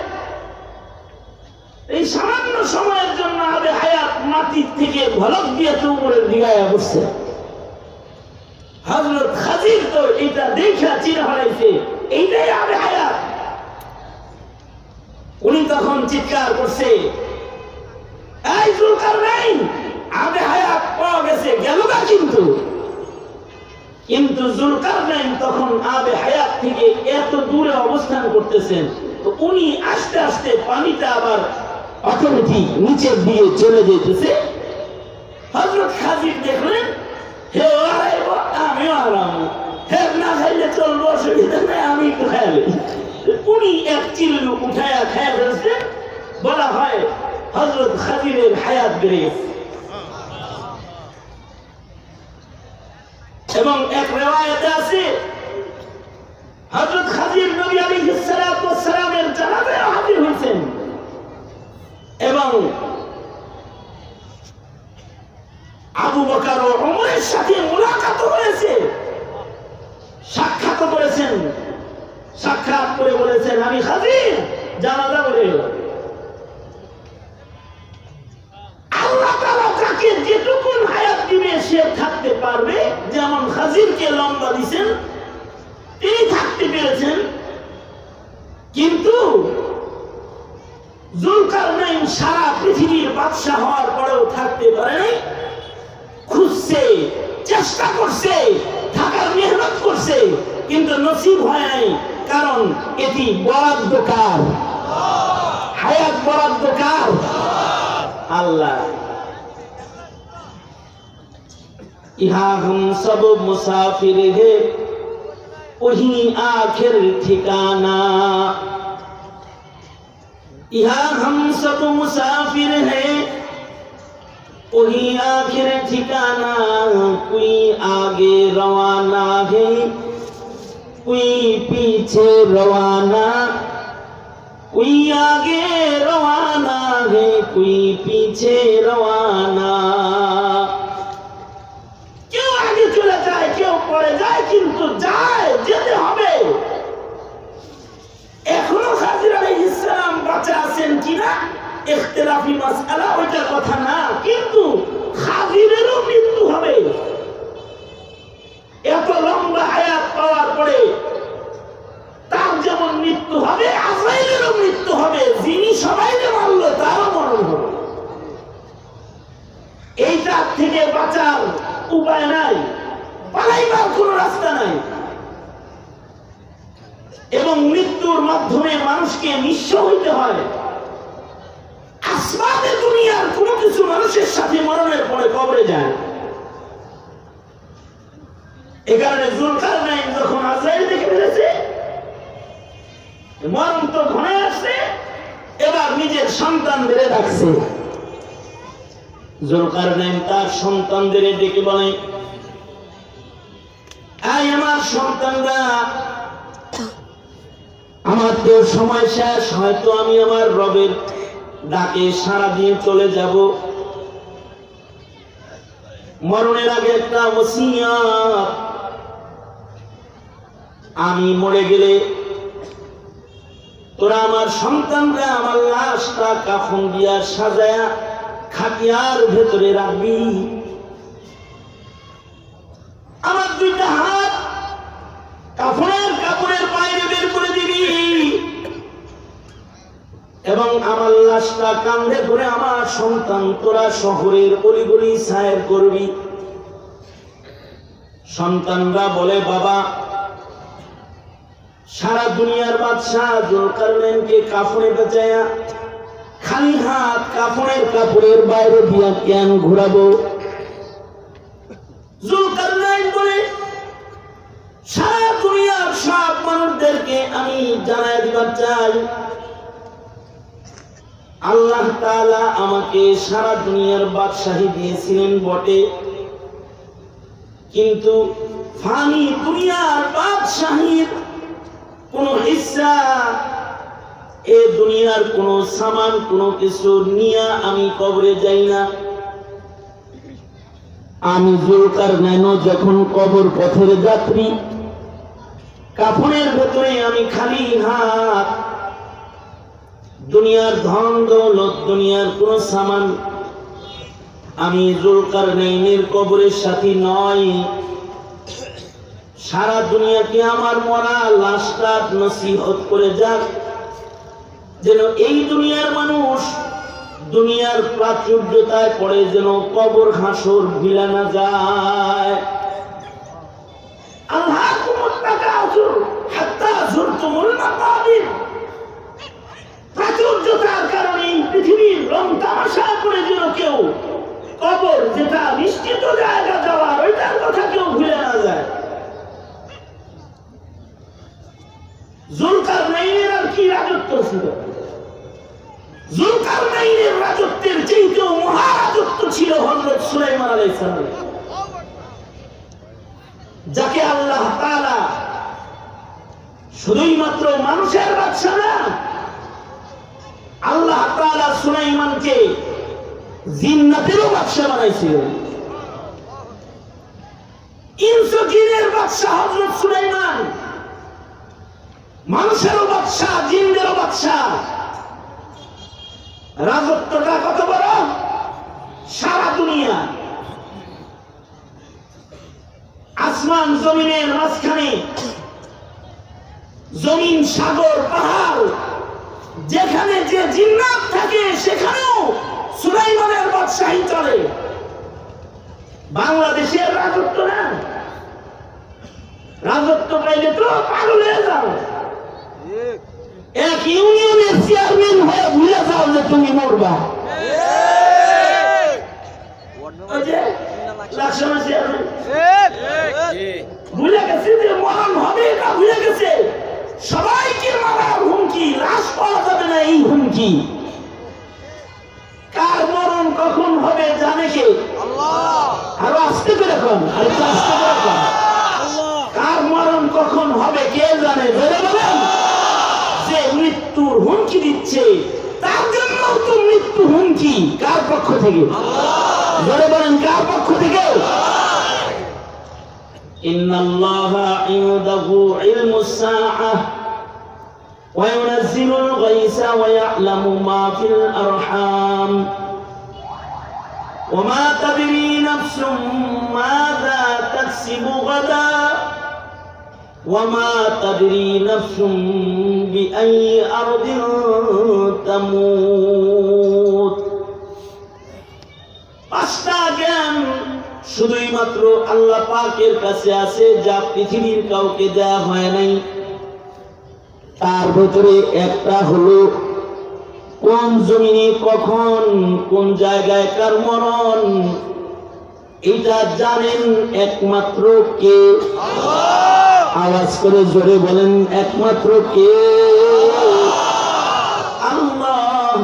এই সামান্য সময়ের জন্য আবে হায়াত মাটির থেকে ভলক দিয়ে উপরের দিগায় বসছে। হযরত খাজির তো এটা দেখা চির হারাইছে, এইটাই আবে হায়াত। উনি তখন চিৎকার করছে, এই যুলকারনাইন আবে হায়াত পাওয়া গেছে, গেল না কিন্তু যুলকারনাইন তখন আবে হায়াত থেকে এত দূরে অবস্থান করতেছেন, তো উনি আস্তে আস্তে পানিটা আবার অটোমেটিক নিচের দিয়ে চলে যেতেছে। হযরত খাজির দেখলেন, হে আরাইব আমিও আরাম, হে না খাইলে চলবো, অসুবিধা নেই, আমি একটু খাইলে। উনি এক চিল্লু উঠায়া খাইয়া ফেলছেন। বলা হয় হযরত খাজিরের হায়াত বেড়ে গেছে। এবং এক রিওয়ায়াতে আছে হযরত খাজির নবী আলাইহিস সালাতু ওয়াস সালামের জানাজায় হাজির হয়েছেন, এবং আবু বকর ও ওমরের সাথে মুলাকাত হয়েছে, সাক্ষাৎ করেছেন। সাক্ষাৎ করে বলেছেন, আমি খাজির জানাজা পড়ে গেলাম। আল্লাহ তাআলা যাকে যেটুকুন হায়াত দিবে সে থাকতে পারবে। যেমন খাজিরকে লম্বা দিয়েছেন, তিনি থাকতে পেরেছেন, কিন্তু যুলকারনাইন সারা পৃথিবীর বাদশা হওয়ার পরেও থাকতে পারে নাই। খুঁজছে, চেষ্টা করছে, থাকার মেহনত করছে, কিন্তু নসিব হয় নাই। কারণ এটি বরাদ্দকার, হায়াত বরাদ্দকার আল্লাহ। ইহা हम सब मुसाफिर है, वही आखिर ठिकाना। इहा हम सब मुसाफिर है, वही आखिर ठिकाना। कोई आगे रवाना है, कोई पीछे रवाना, कोई आगे रवाना है, कोई पीछे रवाना। क्यों आगे चले जाए, क्यों पड़े जाए, किंतु जाए, যেতে হবে। এখনো খাজির আলাইহিস সালাম বাঁচা আছেন কিনা ইখতিলাফি মাসআলা, ওইটার কথা না, কিন্তু খাজিরেরও মৃত্যু হবে। এত লম্বা হায়াত পাওয়ার পরে তার যেমন মৃত্যু হবে, আজরাইলেরও মৃত্যু হবে। যিনি সবাইকে মারল তারও মরণ হবে। এইটা থেকে বাঁচার উপায় নাই, পালাইবার কোনো রাস্তা নাই, এবং মৃত্যুর মাধ্যমে মানুষকে নিঃস্ব হইতে হয়। আসমানে দুনিয়ার কোনো কিছু মানুষের সাথে মরণের পরে কবরে যায়। এ কারণে যুলকারনাইন যখন আজরাইল দেখে ফেলেছে, মরণ তো ঘনে আসছে, এবার নিজের সন্তানদের ডাকছে। যুলকারনাইন তার সন্তানদের ডেকে বলে, আয় আমার সন্তানরা, আমার তো সময় শেষ, হয়তো আমি আমার রবের ডাকে সাড়া দিয়ে চলে যাব। মরণের আগে একটা ওসিয়ত, আমি মরে গেলে তোরা আমার সন্তানরা আমার লাশটা কাফন দিয়া সাজায়া খাটিয়ার ভেতরে রাখবি, আমার দুইটা হাত কাফনের কাপড়ের বাইরে বের করে দিবি, এবং আমার লাশটা কাঁধে করে আমার সন্তান তোরা শহরের অলিগলি সায়ের করবি। সন্তানরা বলে, বাবা, সারা দুনিয়ার বাদশাহ যুলকারনাইনকে কাফনে বেচায়া খালি হাত কাফনের কাপড়ের বাইরে দিয়া কেন ঘোরাবো? যুলকারনাইন বলে, সারা দুনিয়ার সব মানুষদেরকে আমি জানাই দিবার চাই, আল্লাহ তাআলা আমাকে সারা দুনিয়ার বাদশাহী দিয়েছিলেন বটে, কিন্তু ফানি দুনিয়ার বাদশাহীর কোন হিস্সা, এ দুনিয়ার কোন সামান, কোন কিছু নিয়ে আমি কবরে যাই না। আমি যুলকারনাইন যখন কবর পথের যাত্রী, কাফনের ভেতরে আমি খালি হাত, দুনিয়ার ধন দৌলত, দুনিয়ার কোন সামান আমি যুলকারনাইনের কবরের সাথী নয়। সারা দুনিয়াকে আমার মরা লাশটা নসিহত করে যাক, যেন এই দুনিয়ার মানুষ দুনিয়ার প্রাচুর্যতায় পড়ে যেন কবর হাসর ভিলা না যায়। আল্লাহুম্মা তাকাসুর হাত্তা যুরতুমুল মাকাবির, প্রাচুর্যতার কারণে পৃথিবীর রং তামাশা করে যেন কেউ কবর, যেটা নিশ্চিত জায়গা যাওয়ার, ওইটার কথা কেউ ভুলে না যায়। যুলকারনাইনের আর কি রাজত্ব ছিল? যুলকারনাইনের রাজত্বের চেয়েও মহারাজত্ব ছিল হযরত সুলাইমান আলাইহিস সালাম, যাকে আল্লাহ তাআলা শুধুই মাত্র মানুষের বাদশা না, আল্লাহ তাআলা সুলাইমানকে জিন্নাতেরও বাদশা বানাইছিলেন। ইনস ও জিনের বাদশা হযরত সুলাইমান, মানুষেরও বাদশা, জিনদেরও বাদশা। রাজত্বটা কত বড়! সারা দুনিয়া, আসমান জমিনের মাঝখানে, জমিন, সাগর, পাহাড়, যেখানে যে জিন্নাত থাকে সেখানেও সুলাইমানের বাদশাহী চলে। বাংলাদেশের রাজত্ব না, রাজত্ব পাইলে তো পাগল হয়ে যাও। এক ইউনিয়নের চেয়ারম্যান হয়ে ভুলে যাও যে তুমি মরবা। ভুলে গেছে যে মরণ হবে, এটা ভুলে গেছে। সবাইকে মারার হুমকি, লাশ পাওয়া যাবে না এই হুমকি। কার মরণ কখন হবে জানে কে? আরো আস্তে করে কন, আরো আস্তে করে কন। কার মরণ কখন হবে কে জানে? ধরে বলেন, যে মৃত্যুর হুমকি দিচ্ছে তার জন্য তো মৃত্যু হুমকি কার পক্ষ থেকে? ধরে বলেন, কার পক্ষ থেকে? ইন্নাল্লাহা ইনদাহু ইলমুস সাআহ ওয়া ইউনাজ্জিলুল গায়সা ওয়া ইয়া'লামু মা ফিল আরহাম ওয়া মা তাদরি নাফসুম মাযা তাকসিবু গাদা وما تدري نفس بأي أرض تموت 5টা জ্ঞান শুধুই মাত্র আল্লাহ পাকের কাছে আছে, যা পৃথিবীর কাউকে দেয়া হয় নাই। তার ভিতরে একটা হলো কোন জমিনে কখন কোন জায়গায় কার মরণ, এটা জানেন একমাত্র কে? আওয়াজ করে জোরে বলেন, একমাত্র কে? আল্লাহ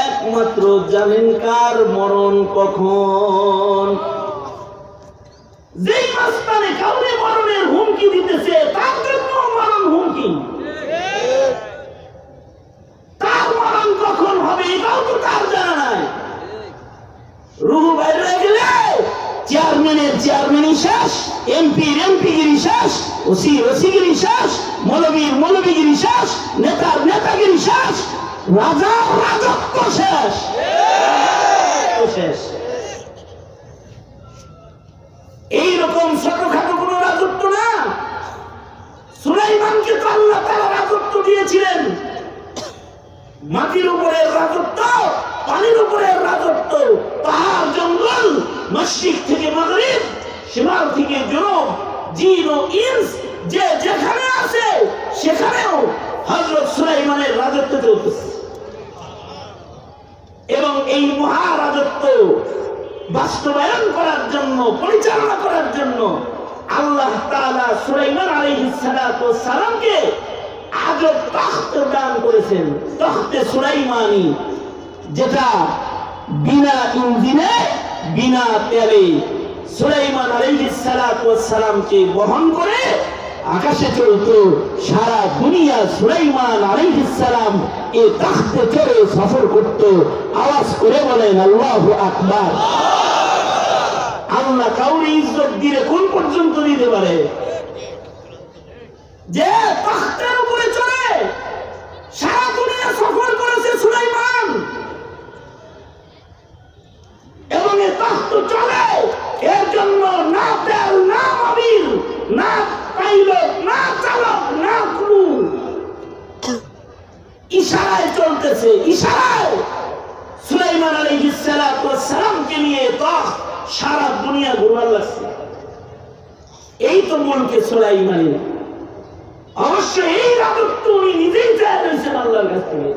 একমাত্র জানেন কার মরণ কখন। যেই মাস্তানে কাউরে মরণের হুমকি দিতেছে তার জন্য মরণ হুমকি। তার মরণ কখন হবে এটাও তো তার জানা নাই। রুহ বাইরে হয়ে গেলে চেয়ারম্যানের শেষ, এমপিগিরি শেষ, ওসিগিরি শেষ, মৌলবীগিরি শেষ, নেতাগিরি শেষ, রাজার রাজত্ব শেষ। এইরকম ছোটখাটো কোন রাজত্ব না। সুলাইমানকে তো আল্লাহ তাআলা রাজত্ব দিয়েছিলেন, মাটির উপরের রাজত্ব, পানির উপরের রাজত্ব, পাহাড় জঙ্গল, মশরিক থেকে মাগরিব, শিমাল থেকে জুনুব, জিন ও ইনস যে যেখানে আছে সেখানেও হযরত সুলাইমানের রাজত্ব চলতেছে। এবং এই মহারাজত্ব বাস্তবায়ন করার জন্য, পরিচালনা করার জন্য আল্লাহ তাআলা সুলাইমান আলাইহিস সালামকে আজব তখ্ত দান করেছেন, তখতে সুলাইমানি, যেটা বিনা ইঞ্জিনে বিনা তেলে সুলাইমান আলাইহিস সালামকে বহন করে আকাশে চলতো। সারা দুনিয়া সুলাইমান আলাইহিস সালাম এই তখতে চড়ে সফর করত। আওয়াজ করে বলেন আল্লাহু আকবার। আল্লাহ কাউরে ইজ্জত দিলে কোন পর্যন্ত দিতে পারে? যে তখতের উপরে চড়ে সারা দুনিয়া সফর করেছে সুলাইমান, এবং এই তখত চলে এর জন্য না তেল, না আবির, না পাইলট, না চালক, না ক্রু, ইশারায় চলতেছে। ইশারায় সুলাইমান আলাইহিস সালামকে নিয়ে তখত সারা দুনিয়া ঘুরবার লাগছে। এই তো মুলকে সুলাইমানি। অবশ্যই এই রাজত্ব উনি নিজেই চায় রয়েছেন আল্লাহর কাছ থেকে।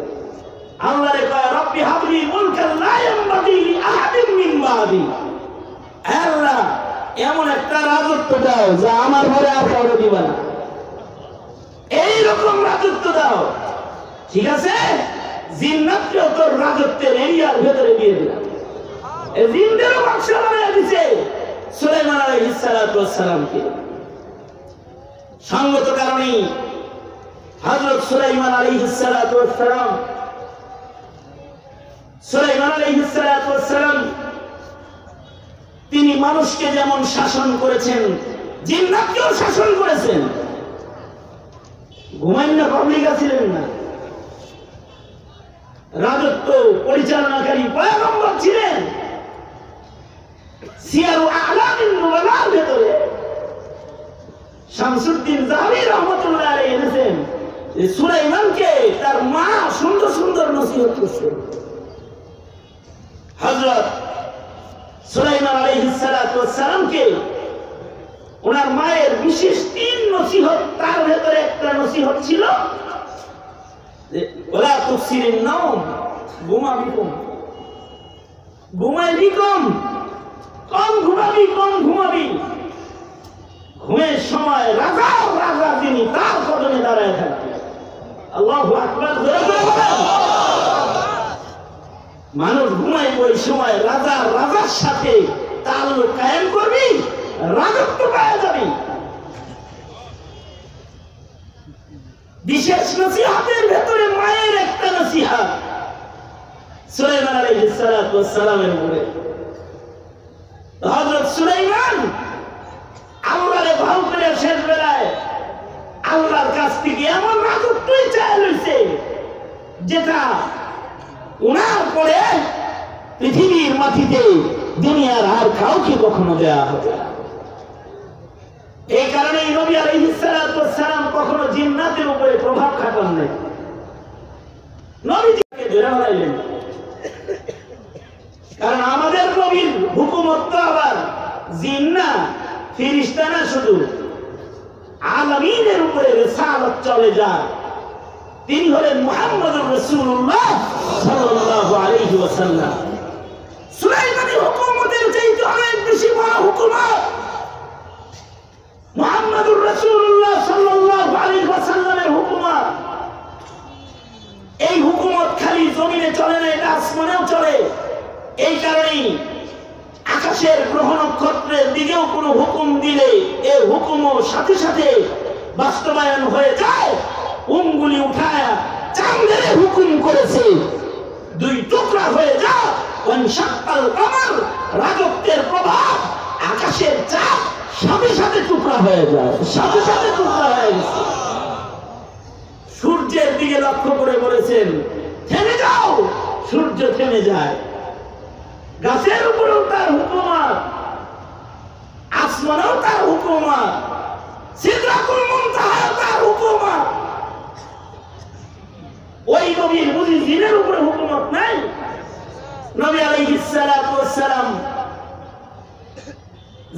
আল্লাহরে কয় রব্বি হাবলি মুলকান লা ইয়ানবাগি লি আহাদিন মিন বাদি। আল্লাহ এমন একটা রাজত্ব দাও যা আমার ঘরে আর কাউকে দিবা না, এই রকম রাজত্ব দাও। ঠিক আছে, জিন্নাতকেও তোর রাজত্বের এরিয়ার ভেতরে দিয়ে দিলাম। এই জিনদেরও বাদশা বানায়া দিছে সুলাইমান আলাইহিস সালামকে। সঙ্গত কারণে হযরত সুলাইমান আলাইহিস সালাম তিনি মানুষকে যেমন শাসন করেছেন, জিন্নাতকেও শাসন করেছেন। ঘুমাইন না, পাবলিক ছিলেন না, রাজত্ব পরিচালনাকারী পয়গম্বর ছিলেন। সিয়ারু আ'লামিন নুবালার ভেতরে শামসুদ্দিন যাহাবী রাহমাতুল্লাহ আলাইহি এনেছেন যে সুলাইমানকে তার মা সুন্দর সুন্দর নসিহত করছেন। হযরত সুলাইমান আলাইহিস সালামকে ওনার মায়ের বিশেষ 3 নসিহত, তার ভেতরে একটা নসিহত ছিল যে ওয়ালা তুসিরিন নাওম, ঘুমাবি কম, ঘুমাবি কম, কম ঘুমাবি, কম ঘুমাবি। ঘুমের সময় রাজা যিনি তার কদমে দাঁড়ায় থাকবে। আল্লাহু আকবার। মানুষ ঘুমাইব ওই সময় রাজার সাথে তাল্লুক কায়েম করবি, রাজত্ব পাওয়া যাবে। বিশেষ নসিহতের ভেতরে মায়ের একটা নসিহত সুলাইমান আলাইহিস সালামের উপরে। হযরত সুলাইমান আল্লাহরে ভালো করে শেষ বেলায় আল্লাহর কাছ থেকে এমন রাজত্বই চায় লইছে যেটা উনার পরে পৃথিবীর মাটিতে দুনিয়ার আর কাউকে কখনো দেয়া হবে না। এই কারণে নবী আলাইহিস সালাম কখনো জিন্নাতের উপরে প্রভাব খাটান নাই। নবীজিকে ধরে হারাইলেন, কারণ আমাদের নবীর হুকুমত তো আবার জিন না, ফেরেশতা না, শুধু আলামিনের উপরে রিসালাত চলে যায়। তিনি হলেন মুহাম্মদুর রাসূলুল্লাহ সাল্লাল্লাহু আলাইহি ওয়াসাল্লাম। সুলাইমানি হুকুমতের চাইতে অনেক বেশি বড় হুকুমত মুহাম্মদুর রাসূলুল্লাহ সাল্লাল্লাহু আলাইহি ওয়াসাল্লামের হুকুমত। এই হুকুমত খালি জমিনে চলে না, এটা আসমানেও চলে। এই কারণেই আকাশের গ্রহ নক্ষত্রের দিকেও কোনো হুকুম দিলে এই হুকুমও সাথে সাথে বাস্তবায়ন হয়ে যায়। উঙ্গুলি উঠায় চাঁদের হুকুম করেছে, দুই টুকরা হয়ে যায়। ওয়ানশাক্কাল কমর, রাজত্বের প্রভাব, আকাশের চাপ সাথে সাথে টুকরা হয়ে যায়, সাথে সাথে টুকরা হয়ে গেছে। সূর্যের দিকে লক্ষ্য করে বলেছেন থেমে যাও, সূর্য থেমে যায়। গাছের উপরেও তার হুকুমত, আসমানেও তার হুকুমত, সিদরাতুল মুনতাহাও তার হুকুমত। ওই নবীর বুঝি জিনের উপরে হুকুমত নাই? নবী আলাইহিস সালাতু ওয়াস সালাম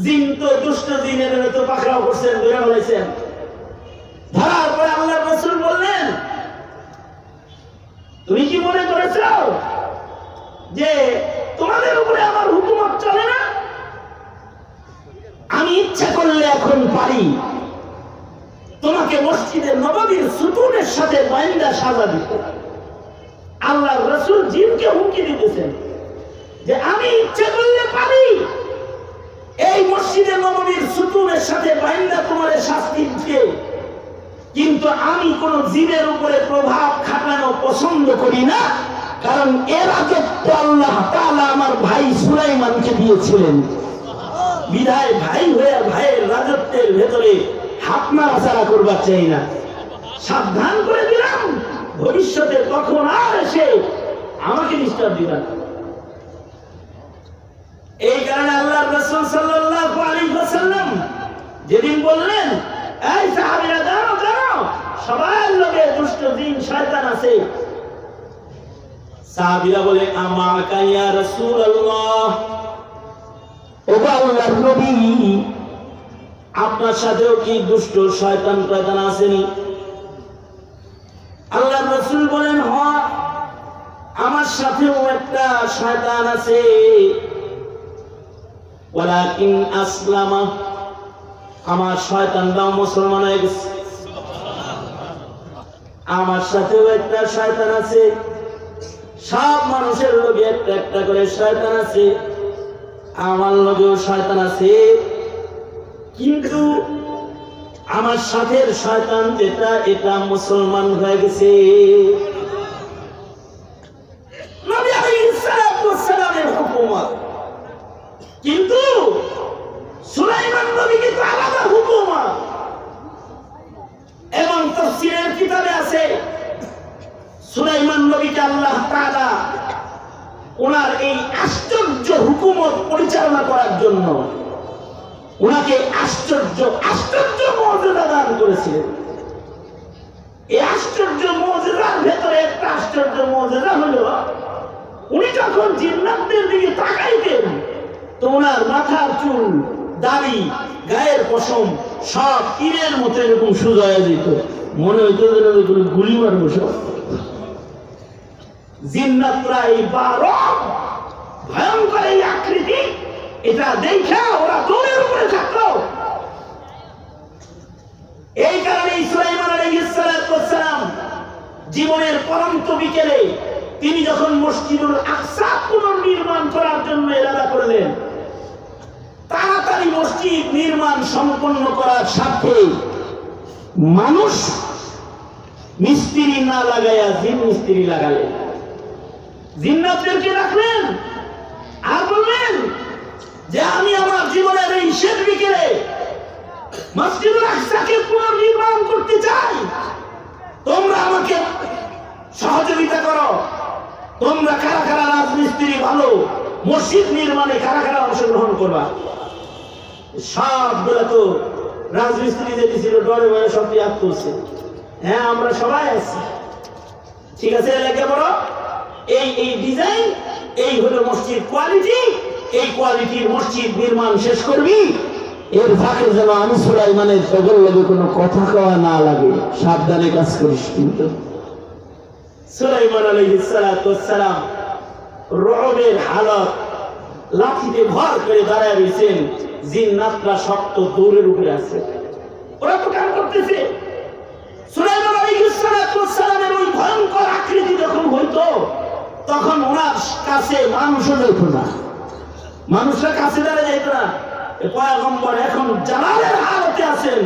জিন তো দুষ্ট জিনের তো পাকড়াও করছেন, ধরে বলেছেন। ধরার পরে আল্লাহর রাসূল বললেন, তুমি কি মনে করেছো যে তোমাদের উপরে আমার হুকুমত চলে না? আমি ইচ্ছা করলে এখন পারি তোমাকে মসজিদে নববীর সুতুনের সাথে বাইন্দা সাজা দিতে। আল্লাহর রাসূল জিনকে হুমকি দিতেছেন যে আমি ইচ্ছা করলে পারি এই মসজিদে নববীর সুতুনের সাথে বাইন্দা তোমার শাস্তি দিতে, কিন্তু আমি কোন জিনের উপরে প্রভাব খাটানো পছন্দ করি না। কারণ এর রাজত্ব আল্লাহ তাআলা আমার ভাই সুলাইমানকে দিয়েছিলেন। বিধায় ভাই হয়ে ভাইয়ের রাজত্বের ভেতরে হাত নাড়াচাড়া করবার চাই না। সাবধান করে দিলাম, ভবিষ্যতে কখন আর এসে আমাকে ডিস্টার্ব দিবেন। এই কারণে আল্লাহর রাসূল সাল্লাল্লাহু আলাইহি ওয়াসাল্লাম যেদিন বললেন, এই সাহাবীরা জানো জানো সবার লগে দুষ্ট জিন শয়তান আছে। সাহাবীরা বলে, আমাকা ইয়া রাসূলুল্লাহ, ও আল্লাহর নবী আপনার সাথেও কি দুষ্ট শয়তান শয়তান আসেনি? আল্লাহর রাসূল বলেন, হ্যাঁ আমার সাথেও একটা শয়তান আছে। ওয়ালাকিন আসলামা, আমার শয়তানটাও মুসলমান হয়ে গেছে। আমার সাথেও একটা শয়তান আছে। সব মানুষের লোকে একটা একটা করে শয়তান আছে, আমার লোকেও শয়তান আছে। কিন্তু আমার সাথের শয়তান যেটা, এটা মুসলমান হয়ে গেছে। নবী আলাইহিস সালাতু ওয়াস সালামের হুকুমত, কিন্তু সুলাইমান নবী কিন্তু আলাদা হুকুমত। এবং তাফসীরের কিতাবে আছে সুলাইমান নবীকে আল্লাহ তাআলা ওনার এই আশ্চর্য হুকুমত পরিচালনা করার জন্য ওনাকে আশ্চর্য আশ্চর্য মুজিজা দান করেছিলেন। এই আশ্চর্য মুজিজার ভেতরে একটা আশ্চর্য মুজিজা হলো, উনি যখন জিন্নাতদের দিকে তাকাইতেন তো ওনার মাথার চুল, দাড়ি, গায়ের পশম সব তীরের মতো এরকম সোজা হয়ে যেত, মনে হইতো যেন গুলি মারবো সব। জিন্নাতরা এই ভয়ঙ্কর এই আকৃতি, এটা দেখা ওরা দৌড়ের উপরে থাকতো। এই কারণে সুলাইমান আলাইহিস সালাতু ওয়াস সালাম জীবনের পরন্ত বিকেলে তিনি যখন মসজিদুল আকসা পুনর্নির্মাণ করার জন্য ইরাদা করলেন, তাড়াতাড়ি মসজিদ নির্মাণ সম্পন্ন করার সাথে মানুষ মিস্ত্রি না লাগাইয়া জিন মিস্ত্রি লাগালেন। জিন্নাতদেরকে রাখলেন আর বললেন যে আমি আমার জীবনের এই শেষ বিকেলে মসজিদুল আকসাকে পুনর্নির্মাণ করতে চাই, তোমরা আমাকে সহযোগিতা করো। তোমরা কারা কারা রাজমিস্ত্রি ভালো, মসজিদ নির্মাণে কারা কারা অংশগ্রহণ করবা? সবগুলো তো রাজমিস্ত্রি যে ছিল ডরে ভয়ে সব ইয়াদ করছে। হ্যাঁ আমরা সবাই আছি, ঠিক আছে, এলাকা বড় এই ডিজাইন এই হলো মসজিদ কোয়ালিটি। এই কোয়ালিটির মসজিদ নির্মাণ শেষ করবি, এর ফাঁকে যেন আমি সুলাইমানের তগল লগে কোনো কথা কওয়া না লাগে, সাবধানে কাজ করিস। কিন্তু সুলাইমান আলাইহিস সালাতু ওয়াস সালাম রবের হালত, লাঠিতে ভর করে দাঁড়ায় রয়েছেন, জিন্নাতরা শক্ত দৌড়ের উপরে আছে, ওরা তো কাম করতেছে। সুলাইমান আলাইহিস সালাতু ওয়াস সালামের ওই ভয়ঙ্কর আকৃতি যখন হইতো, তখন ওনার কাছে মানুষও যেত না, মানুষরা কাছে দাঁড়িয়ে যেত না। পয়গম্বর এখন জালালের হালতে আছেন,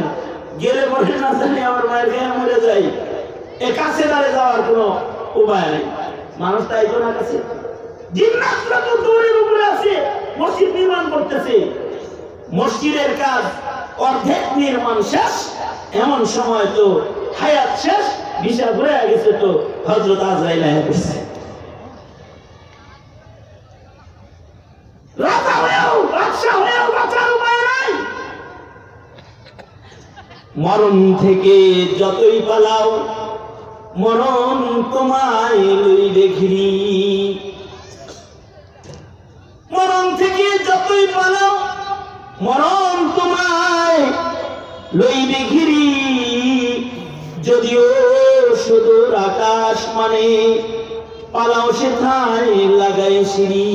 গেলে মরে না জানি আমার মায়ের গায়ে মরে যাই, এ কাছে দাঁড়িয়ে যাওয়ার কোনো উপায় নেই। মানুষ তাই তো না কাছে, জিন্নাতরা তো দৌড়ের উপরে আছে, মসজিদ নির্মাণ করতেছে। মসজিদের কাজ অর্ধেক নির্মাণ শেষ, এমন সময় তো হায়াত শেষ, ভিসা ঘুরে গেছে, তো হযরত আজরাইল আয়া গেছে। রাজা হয়েও, বাদশা হয়েও বাঁচার উপায় নাই। মরণ থেকে যতই পালাও, মরণ তোমায় লইবে ঘিরি। মরণ থেকে যতই পালাও, মরণ তোমায় লইবে ঘিরি। যদিও সুদূর আকাশ মানে পালাও সেথায় লাগাই সিঁড়ি।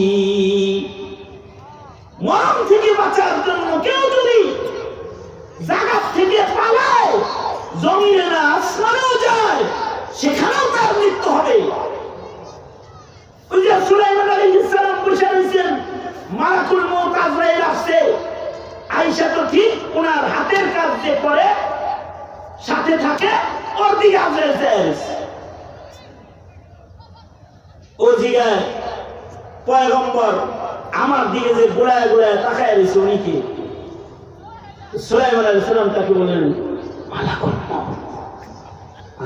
মরণ থেকে বাঁচার জন্য কেউ যদি জায়গা থেকে পালায়, জমিনে না আসমানেও যায়, সেখানেও তার মৃত্যু হবে। ওই যে সুলাইমান আলাইহিস সালাম বসে রয়েছেন, মালাকুল মউত আজরাইল আসছে, আয়েশা তো ঠিক ওনার হাতের কাজ যে করে সাথে থাকে, ওর দিকে আজরাইল যায়। ও জিগায় পয়গম্বর আমার দিকে যে ঘোড়ায় ঘোড়ায় তাকায় রয়েছে, উনি কি? সুলাইমান আলাইহিস সালাম তাকে বলেন, মালাকুল মউত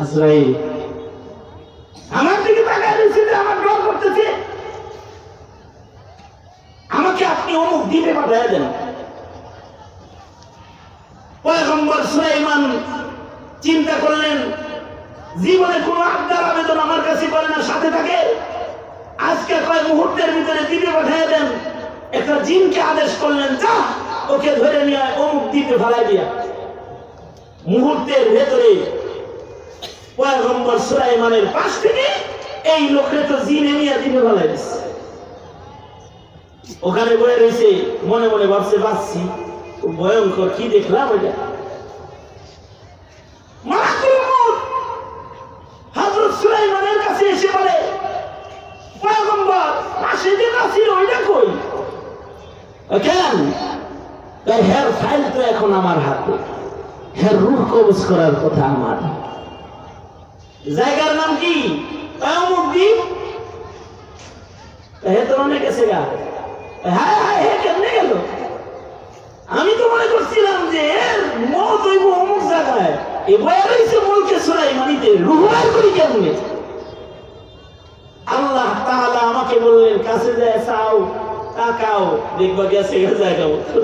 আজরাইল আমার দিকে তাকায় রয়েছে, আমার ডর করতেছে, আমাকে আপনি অমুক দ্বীপে পাঠিয়ে দেন। পয়গম্বর সুলাইমান চিন্তা করলেন, জীবনে কোনো আবদার আবেদন আমার কাছে করে না, সাথে থাকে, আজকে কয়েক মুহূর্তের ভিতরে দ্বীপে পাঠিয়ে দেন। একটা জিনকে আদেশ করলেন, যা ওকে ধরে নিয়ে অমুক দ্বীপে ফেলাই দিয়া। মুহূর্তের ভেতরে পয়গম্বর সুলাইমানের পাশ থেকে এই লোককে তো জিনে নিয়ে দ্বীপে ফেলাই দিচ্ছে। ওখানে বয়ে রয়েছে, মনে মনে ভাবছে, বাঁচছি, ভয়ঙ্কর কি দেখলাম ওইটা। মালাকুল মউত হযরত সুলাইমানের কাছে এসে বলে, পয়গম্বর পাশে যেটা ছিল ওইটা কই? কেন? হের ফাইল তো এখন আমার হাতে, হের রূহ কবজ করার কথা আমার। জায়গার নাম কি? অমুক দ্বীপ। হে তো অনেক গেছে গা। হ্যাঁ হ্যাঁ, হে কেমনে গেল? আমি তো মনে করছিলাম যে এর মত হইব অমুক জায়গায়, এ বয়া রয়েছে মুলকে সুলাইমানিতে, রূহ বের করি কেমনে? আল্লাহ তাআলা আমাকে বললেন, কাছে যায় চাও, তাকাও, দেখবা গেছে জায়গা মতো।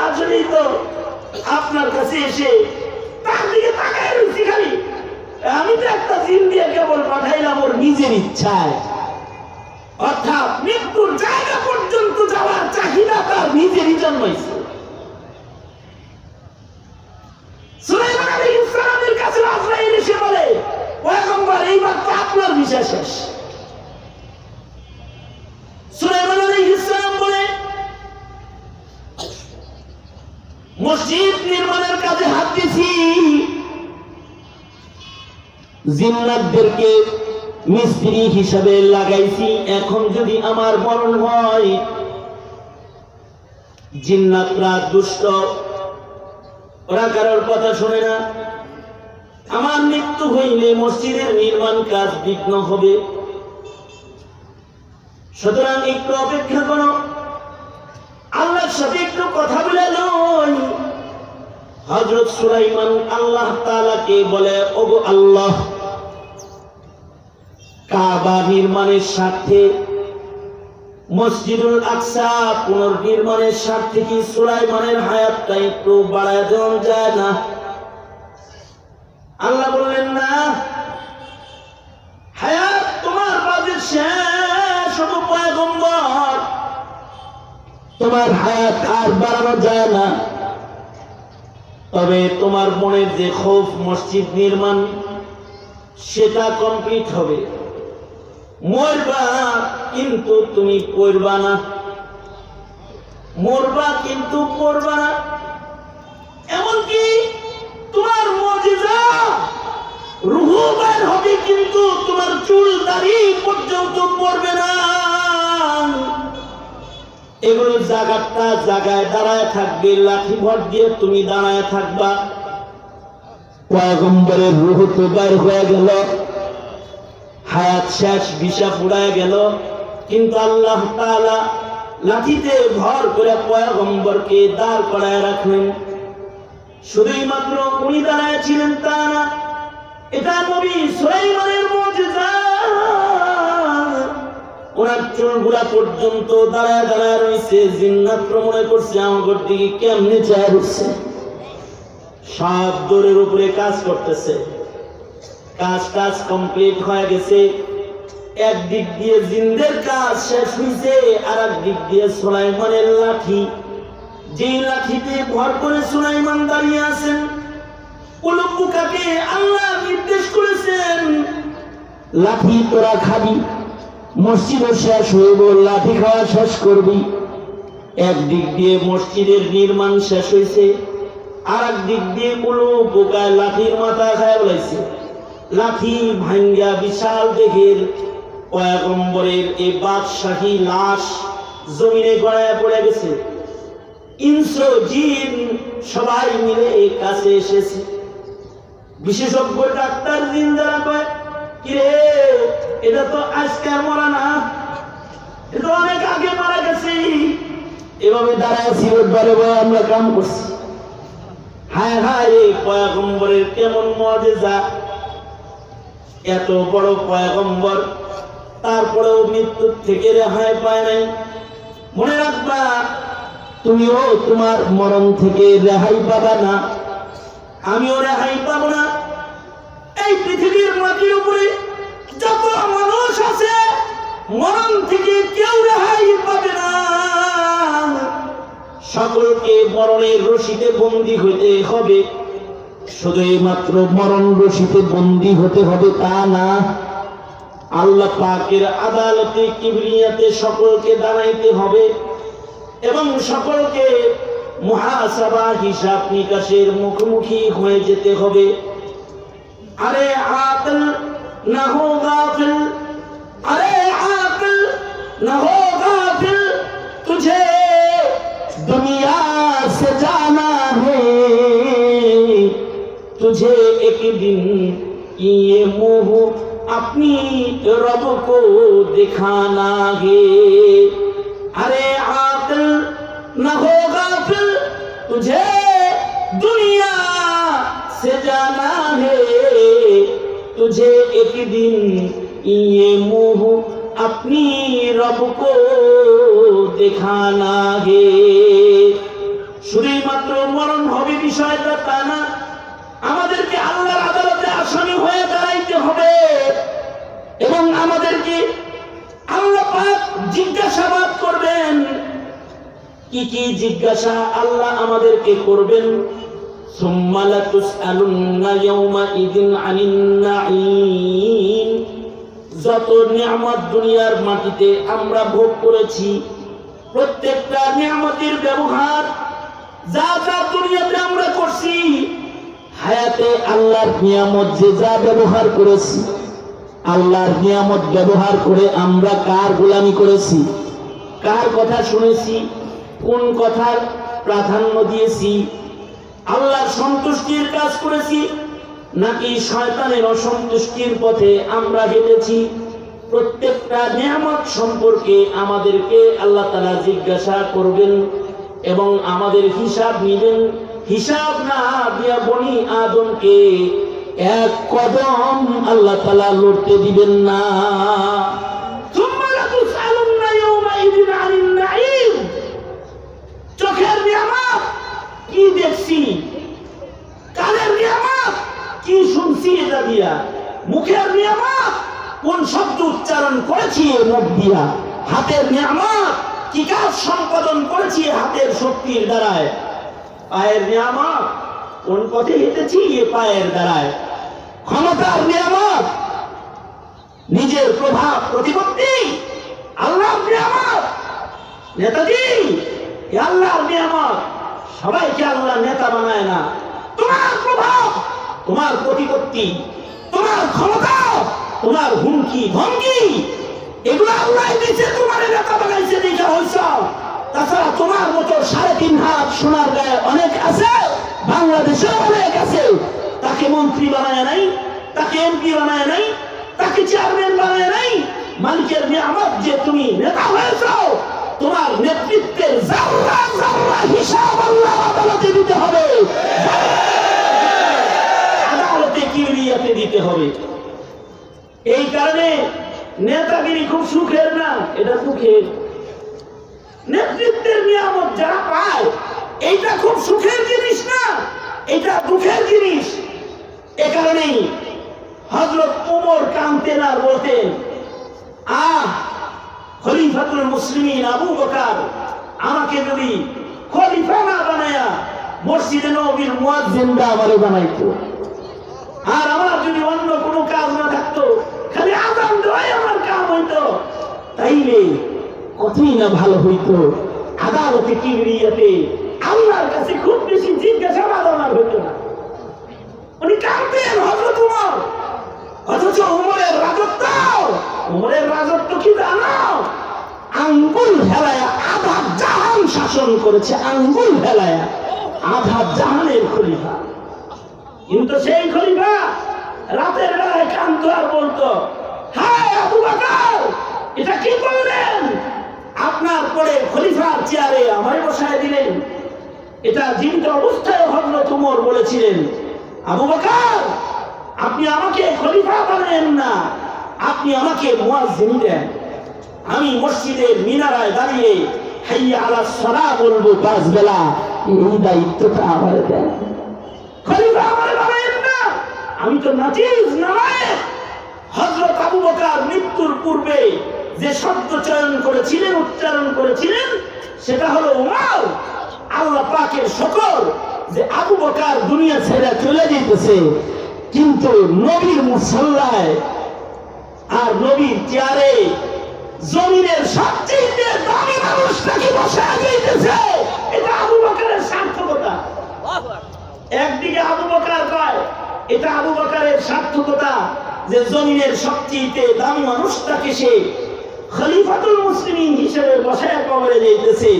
আসলেই তো আপনার কাছে এসে তার দিকে তাকায় রয়েছি খালি। আমি তো একটা জিন দিয়ে কেবল পাঠাইলাম ওর নিজের ইচ্ছায়, অর্থাৎ মৃত্যুর জায়গা পর্যন্ত যাওয়ার চাহিদা তার নিজেরই জন্মাইছে। সুলাইমান আলাইহিস সালামের কাছে আজরাইল এসে বলে, পয়গম্বর এইবার তো আপনার বিষয় শেষ। সুলাইমান আলাইহিস সালাম বলে, মসজিদ নির্মাণের কাজে হাত দিয়েছি, জিন্নাতদেরকে মিস্ত্রি হিসাবে লাগাইছি, এখন যদি আমার মরণ হয়, জিন্নাতরা দুষ্ট, ওরা কারোর কথা শোনে না, আমার মৃত্যু হইলে মসজিদের নির্মাণ কাজ বিঘ্ন হবে। সুতরাং একটু অপেক্ষা করো, আল্লাহর সাথে একটু কথা বলে লই। হযরত সুলাইমান আল্লাহ তাআলাকে বলে, ওগো আল্লাহ, কাবা নির্মাণের স্বার্থে, মসজিদুল আকসা পুনর্নির্মাণের স্বার্থে কি সুলাইমানের হায়াতটা একটু বাড়ায় দেওয়া যায় না? আল্লাহ বললেন, না, হায়াত তোমার বাজে শেষ, পয়গম্বর, তোমার হায়াত আর বাড়ানো যায় না, তবে তোমার মনের যে খৌফ মসজিদ নির্মাণ সেটা কমপ্লিট হবে। মরবা কিন্তু তুমি পড়বা না, মরবা কিন্তু পড়বা না। এমনকি তোমার মুজিজা রূহ বের হবে কিন্তু তোমার চুল দাড়ি পর্যন্ত পড়বে না। এগুলো জায়গাটা জায়গায় দাঁড়ায় থাকবে, লাঠি ভর দিয়ে তুমি দাঁড়ায় থাকবা। পয়গম্বরের রূহ তো বের হয়ে গেল, হায়াত শেষ, বিষা ফুরায় গেল, কিন্তু আল্লাহ তাআলা লাঠিতে ভর করে পয়গম্বরকে দাঁড় করায় রাখলেন। শুধুই মাত্র উনি দাঁড়ায় ছিলেন তা না, এটা নবী সুলাইমানের মুজিজা। ওনার চুলগুলা পর্যন্ত দাঁড়ায় দাঁড়ায় রয়েছে। জিন্নাত মনে করছে আমার দিকে কেমনে চায় রয়েছে, সব দৌড়ের উপরে কাজ করতেছে। কাজ কমপ্লিট হয়ে গেছে। একদিক দিয়ে জিন্দের কাজ শেষ হয়েছে, আর একদিক দিয়ে সুলাইমানের লাঠি, যে লাঠিতে ভর করে সুলাইমান দাঁড়িয়ে আছেন। উলুপুকাকে আল্লাহ নির্দেশ করেছেন, লাঠি তোরা খাবি, মসজিদও শেষ হইব, লাঠি খাওয়া শেষ করবি। একদিক দিয়ে মসজিদের নির্মাণ শেষ হয়েছে, আর একদিক দিয়ে উলুপুকায় লাঠির মাথা খায় বলাইছে। লাঠি ভাঙ্গা বিশাল দেহের পয়গম্বরের এই বাদশাহী লাশ জমিনে গড়ায় পড়ে গেছে। ইনস জিন সবাই মিলে এই কাছে এসেছে। বিশেষজ্ঞ ডাক্তার জিন যারা কয়, কিরে এটা তো আজকে মরা না, এটা অনেক আগে মারা গেছে। এভাবে দাঁড়ায় ছিল বারে বারে আমরা কাম করছি। হায় হায়, পয়গম্বরের কেমন মুজিজা! এত বড় পয়গম্বর, তারপরেও মৃত্যুর থেকে রেহাই পায় নাই। মনে রাখবা, তুমিও তোমার মরণ থেকে রেহাই পাবা না, আমিও রেহাই পাবো না। এই পৃথিবীর মাটির উপরে যত মানুষ আছে, মরণ থেকে কেউ রেহাই পাবে না। সকলকে মরণের রশিতে বন্দী হইতে হবে। শুধু মাত্র মরণ রশিতে বন্দী হতে হবে তা না, আল্লাহ পাকের আদালতে কিবরিয়াতে সকলকে দাঁড়াইতে হবে এবং সকলকে মুহাসাবা হিসাব নিকাশের মুখোমুখি হয়ে যেতে হবে। আরে আকিল না হো গাফিল, আরে আকিল না হো গাফিল, তুঝে दुनिया से जाना है, तुझे एक दिन ये मुंह अपनी रब को दिखाना है। अरे आकिल न हो गाफिल, तुझे दुनिया से जाना है, तुझे एक दिन ये मुंह अपनी रब को দেখানা হে। শুধুই মাত্র মরণ হবে বিষয়টা তা না, আমাদেরকে আল্লাহর আদালতে আসামি হয়ে দাঁড়াইতে হবে এবং আমাদেরকে আল্লাহ পাক জিজ্ঞাসাবাদ করবেন। কি কি জিজ্ঞাসা আল্লাহ আমাদেরকে করবেন? সুম্মা লাতুসআলুন্না ইয়াওমাইযিন আনিন নাঈম। যত নিয়ামত দুনিয়ার মাটিতে আমরা ভোগ করেছি, প্রত্যেকটা নিয়ামতের ব্যবহার যা যা দুনিয়াতে আমরা করছি, হায়াতে আল্লাহর নিয়ামত যে যা ব্যবহার করেছি, আল্লাহর নিয়ামত ব্যবহার করে আমরা কার গোলামি করেছি, কার কথা শুনেছি, কোন কথার প্রাধান্য দিয়েছি, আল্লাহর সন্তুষ্টির কাজ করেছি নাকি শয়তানের অসন্তুষ্টির পথে আমরা হেঁটেছি। প্রত্যেকটা নিয়ামত সম্পর্কে আমাদেরকে আল্লাহ তাআলা জিজ্ঞাসা করবেন এবং আমাদের হিসাব নেবেন। হিসাব না দিয়া বনি আদমকে এক কদম আল্লাহ তাআলা লড়তে দিবেন না। চোখের নিয়ামত কি দেখছি, কানের নিয়ামত কি শুনছি এটা দিয়া, মুখের নিয়ামত কোন শব্দ উচ্চারণ করেছি মুখ দিয়া, হাতের নিয়ামত কি কাজ সম্পাদন করেছি হাতের শক্তির দ্বারায়। পায়ের নিয়ামত কোন পথে হেঁটেছি এ পায়ের দ্বারায়। ক্ষমতার নিয়ামত নিজের প্রভাব প্রতিপত্তি আল্লাহর নিয়ামত। নেতাজি এ আল্লাহর নিয়ামত। সবাইকে আল্লাহ নেতা বানায় না। তোমার প্রভাব, তোমার প্রতিপত্তি, তোমার ক্ষমতা, তোমার হুমকি ধমকি এগুলো আল্লাহ দিয়েছে, তোমার নেতা বানাইছে দেখা হইছ। তাছাড়া তোমার মতো 3.5 হাত সোনার গায়ে অনেক আছে, বাংলাদেশে অনেক আছে। তাকে মন্ত্রী বানায় নাই, তাকে এমপি বানায় নাই, তাকে চেয়ারম্যান বানায় নাই। মালিকের নিয়ামত যে তুমি নেতা হয়েছ, তোমার নেতৃত্বের জাররা জাররা হিসাব আল্লাহ আদালতে দিতে হবে, আদালতে কিবরিয়াতে দিতে হবে। এই কারণে নেতাগিরি খুব সুখের না, এটা সুখের। নেতৃত্বের নিয়ামত যারা পায় এইটা খুব সুখের জিনিস না, এটা দুঃখের জিনিস। এ কারণেই হযরত ওমর কাঁদতেন আর বলতেন, খলিফাতুল মুসলিমিন আবু বকর আমাকে যদি খলিফা না বানায়া মসজিদে নববীর মুয়াজ্জিনরা আমারে বানাইতো, আর আমার যদি অন্য কোনো কাজ না থাকতো, খালি আযান দেওয়াই আমার কাম হইতো, তাইলে কতই না ভালো হইতো। আদালতে কিবরিয়াতে আল্লাহর কাছে খুব বেশি জিজ্ঞাসাবাদ আমার হইতো না। উনি কাঁদতেন হযরত ওমর। অথচ ওমরের রাজত্ব কি জানো? আঙ্গুল হেলায়া আধা জাহান শাসন করেছে, আঙ্গুল হেলায়া আধা জাহানের খলিফা। কিন্তু সেই খলিফা রাতের বেলায় কাঁদতো আর বলতো, হায় আবু বকর, এটা কি করলেন? আপনার পরে খলিফার চেয়ারে আমায় বসায় দিলেন। এটা জীবিত অবস্থায় হযরত ওমর বলেছিলেন, আবু বকর আপনি আমাকে খলিফা বানায়েন না, আপনি আমাকে মুয়াজ্জিন দেন। আমি মসজিদের মিনারায় দাঁড়িয়ে হাইয়া আলাস সালাহ বলবো 5 বেলা, এই দায়িত্বটা আমারে দেন। খলিফা আমারে বানায়েন না, আমি তো নাজিজ নালায়েক। হযরত আবু বকর মৃত্যুর পূর্বে যে শব্দ চয়ন করেছিলেন, উচ্চারণ করেছিলেন, সেটা হলো ওমর। আল্লাহ পাকের শুকর যে আবু বকর দুনিয়া ছেড়ে চলে যেতেছে, কিন্তু নবীর মুসল্লায় আর নবীর চেয়ারে জমিনের সবচেয়ে দামি মানুষটাকে বসায় দিতেছে। এটা আবু বকরের সার্থকতা। একদিকে আবু বকর কয় এটা আবু বকরের সার্থকতা যে জমিনের সবচেয়ে দামি মানুষটাকে সে খলিফাতুল মুসলিমিন হিসেবে বসায় কবরে যাইতেছে।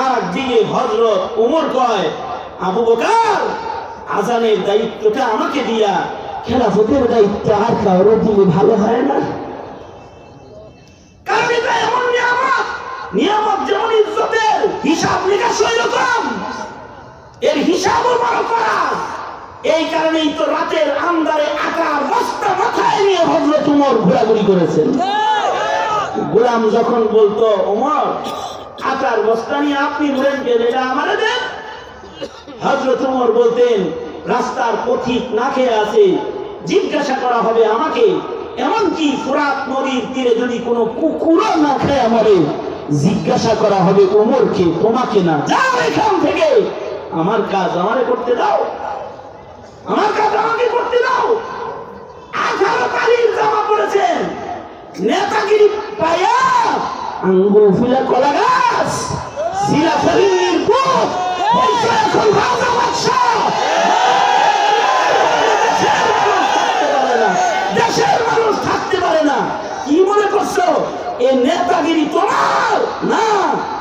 আর দিকে হযরত ওমর কয়, আবু বকর আজানের দায়িত্বটা আমাকে দিয়া খেলাফতের দায়িত্ব আর কাউরে দিলে ভালো হয় না? কারণ এটা এমন নিয়ামত, নিয়ামত যেমন ইজ্জতের, হিসাব নিকাশ ওইরকম, এর হিসাবও বড় করা। এই কারণেই তো রাতের আন্ধারে আকার বস্তা মাথায় নিয়ে হযরত ওমর ঘোরাঘুরি করেছেন। গোলাম যখন বলতো, ওমর আকার বস্তা নিয়ে আপনি ঘুরেন কেন, এটা আমারে দেন, হযরত ওমর বলতেন, রাস্তার পথিক না খেয়ে আছে, জিজ্ঞাসা করা হবে আমাকে। এমনকি ফোরাত নদীর তীরে যদি কোনো কুকুরও না খেয়ে আমারে, জিজ্ঞাসা করা হবে ওমরকে, তোমাকে না। যাও এখান থেকে, আমার কাজ আমারে করতে দাও, আমার কাজ আমাকে করতে দাও। 18 তারিখ জামা পড়েছেন, নেতাগিরি পায়া আঙ্গুল ফুলা কলা গাছ, সিরা ফরির পুত, এখন রাজা বাদশাহ। দেশের মানুষ থাকতে পারে না। কি মনে করছো এ নেতাগিরি তোমার না?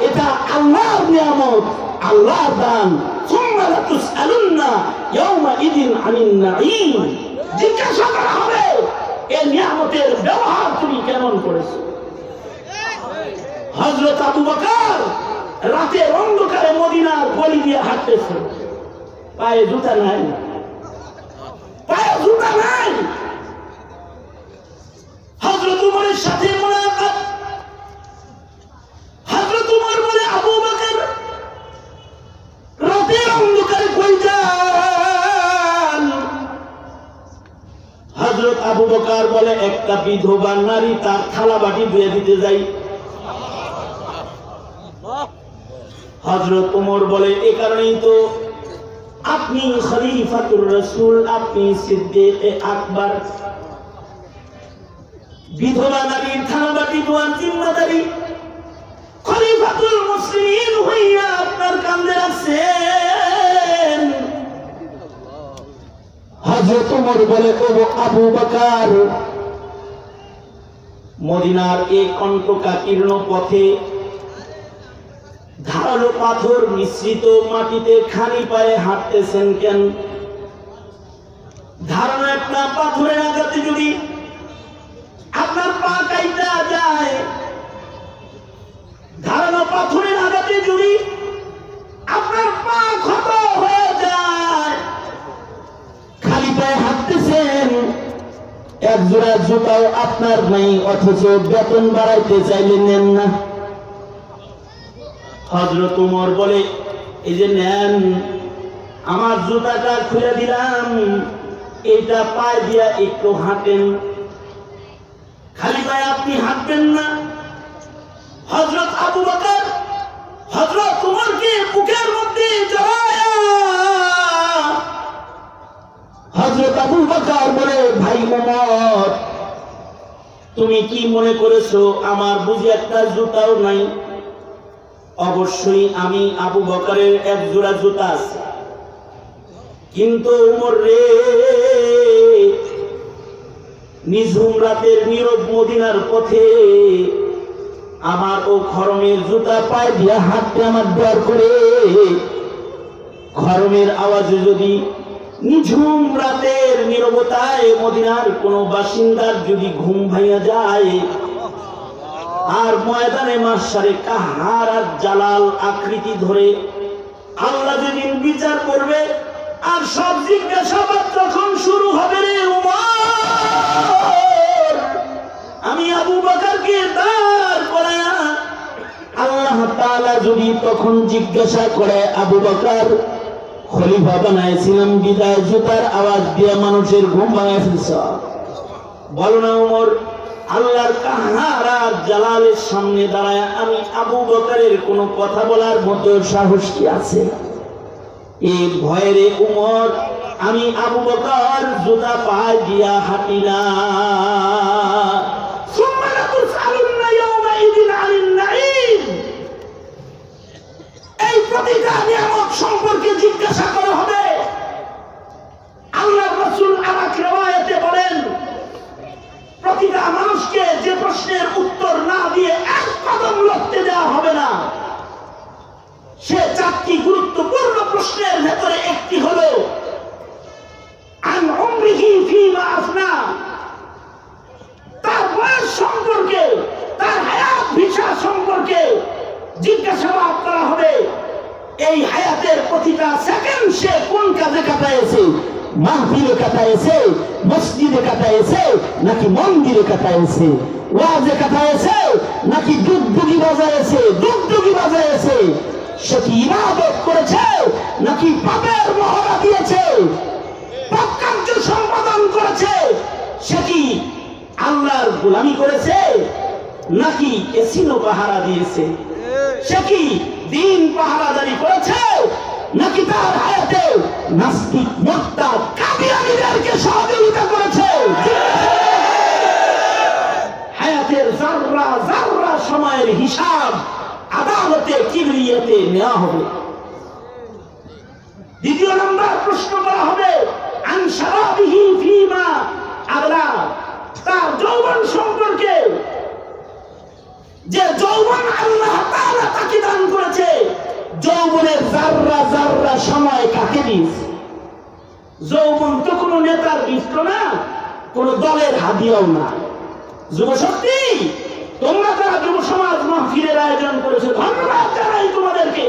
এটা আল্লাহর নিয়ামত, আল্লাহর দান। সুম্মা লাতুসআলুন্না ইয়াওমাইদিন আনিন নাঈম। জিজ্ঞাসা করা হবে এই নিয়ামতের ব্যবহার তুমি কেমন করেছো। হযরত আবু বকর রাতের অন্ধকারে মদিনার গলি দিয়ে হাঁটতেছে, পায়ে জুতা নাই, পায়ে জুতা নাই। হযরত ওমরের সাথে মুলাকাত। হযরত ওমর বলে, আবু বকর রাতের অন্ধকারে কই যান? হযরত আবু বকর বলে, একটা বিধবা নারী তার থালা বাটি ধুয়ে দিতে যাই। হযরত ওমর বলে, এ কারণেই তো আপনি খলিফাতুর রাসূল, আপনি সিদ্দিকে আকবর, বিধবা নারীর থানাবাটি দোয়ার জিম্মাদারি খলিফাতুল মুসলিমিন হইয়া আপনার কাঁধে রাখছেন। হযরত ওমর বলে, ও আবু বকর, মদিনার এই কণ্টকাকীর্ণ পথে ধারালো পাথর মিশ্রিত মাটিতে খালি পায়ে হাঁটতেছেন কেন? ধারালো একটা পাথরের আঘাতে যদি আপনার পা কাইটা যায়, ধারালো পাথরের আঘাতে যদি আপনার পা ক্ষত হয়ে যায়, খালি পায়ে হাঁটতেছেন, এক জোড়া জুতাও আপনার নাই, অথচ বেতন বাড়াইতে চাইলে নেন না। হযরত ওমর বলে, এই যে নেন, আমার জুতাটা খুলে দিলাম, এইটা পায়ে দিয়া একটু হাঁটেন, খালি পায়ে আপনি হাঁটবেন না। হযরত আবু বকর হযরত ওমরকে বুকের মধ্যে জড়ায়া হযরত আবু বকর বলে, ভাই ওমর, তুমি কি মনে করেছো আমার বুঝি একটা জুতাও নাই? অবশ্যই আমি আবু বকরের এক জোড়া জুতা আছে, কিন্তু ওমর রে, নিঝুম রাতের নীরব মদিনার পথে আমার ও খরমের জুতা পায়ে দিয়া হাঁটতে আমার ডর করে। খরমের আওয়াজে যদি নিঝুম রাতের নীরবতায় মদিনার কোনো বাসিন্দার যদি ঘুম ভাইয়া যায়, আর ময়দানে মাশারে কাহার আর জালাল আকৃতি ধরে আল্লাহ যেদিন বিচার করবে, আর সব জিজ্ঞাসাবাদ যখন শুরু হবে, রে উমর, আমি আবু বকরকে দাঁড় করায়া আল্লাহ তাআলা যদি তখন জিজ্ঞাসা করে, আবু বকর খলিফা বানাইছিলাম বিদায় জুতার আওয়াজ দিয়ে মানুষের ঘুম ভাঙা ফেলছ, বলো না উমর, আল্লাহর কাহার আর জালালের সামনে দাঁড়ায় আমি আবু বকরের কোনো কথা বলার মতো সাহস কি আছে? এই ভয়ের উমর, আমি আবু বকর জুতা পায়ে দিয়া হাঁটি না। এই প্রতিটা নিয়ামত সম্পর্কে জিজ্ঞাসা করা হবে। আল্লাহর রাসূল আরেক riwayate বলেন, প্রতিটা মানুষকে যে প্রশ্নের উত্তর না দিয়ে এক কদম লড়তে দেওয়া হবে না। সে চারটি গুরুত্বপূর্ণ প্রশ্নের ভেতরে একটি হলো আন উমরিহি ফীমা আফনা, তার বয়স সম্পর্কে, তার হায়াত ভিসা সম্পর্কে জিজ্ঞাসাবাদ করা হবে। এই হায়াতের প্রতিটা সেকেন্ড সে কোন কাজে কাটাইছে? মাহফিলে কাটাইছে, মসজিদে কাটাইছে, নাকি মন্দিরে কাটাইছে? ওয়াজে কাটাইছে, নাকি দুগদুগি বাজাইছে? দুগদুগি বাজাইছে। সে কি ইবাদত করেছে, নাকি পাপের মহড়া দিয়েছে? পাপ কার্য সম্পাদন করেছে। সে কি আল্লাহর গোলামি করেছে, নাকি এসিনো পাহারা দিয়েছে? সে কি দিন পাহারাদারি করেছে, নাকি তার হায়াতে নাস্তিক মুরতাদ কাদিয়ানীদেরকে সহযোগিতা করেছে? হায়াতের জাররা জাররা সময়ের হিসাব আদালতে কিবরিয়াতে নেওয়া হবে। দ্বিতীয় নম্বর প্রশ্ন করা হবে আন শারাবিহি ফীমা আবলা, তার যৌবন সম্পর্কে। যে যৌবন আল্লাহ তাআলা তাকে দান করেছে, যৌবনের জাররা জাররা সময় কাকে দিয়েছে? যৌবন তো কোনো নেতার গিফট না, কোন দলের হাদিয়াও না। যুবশক্তি, তোমরা যারা যুব সমাজ মাহফিলের আয়োজন করেছে, ধন্যবাদ জানাই তোমাদেরকে।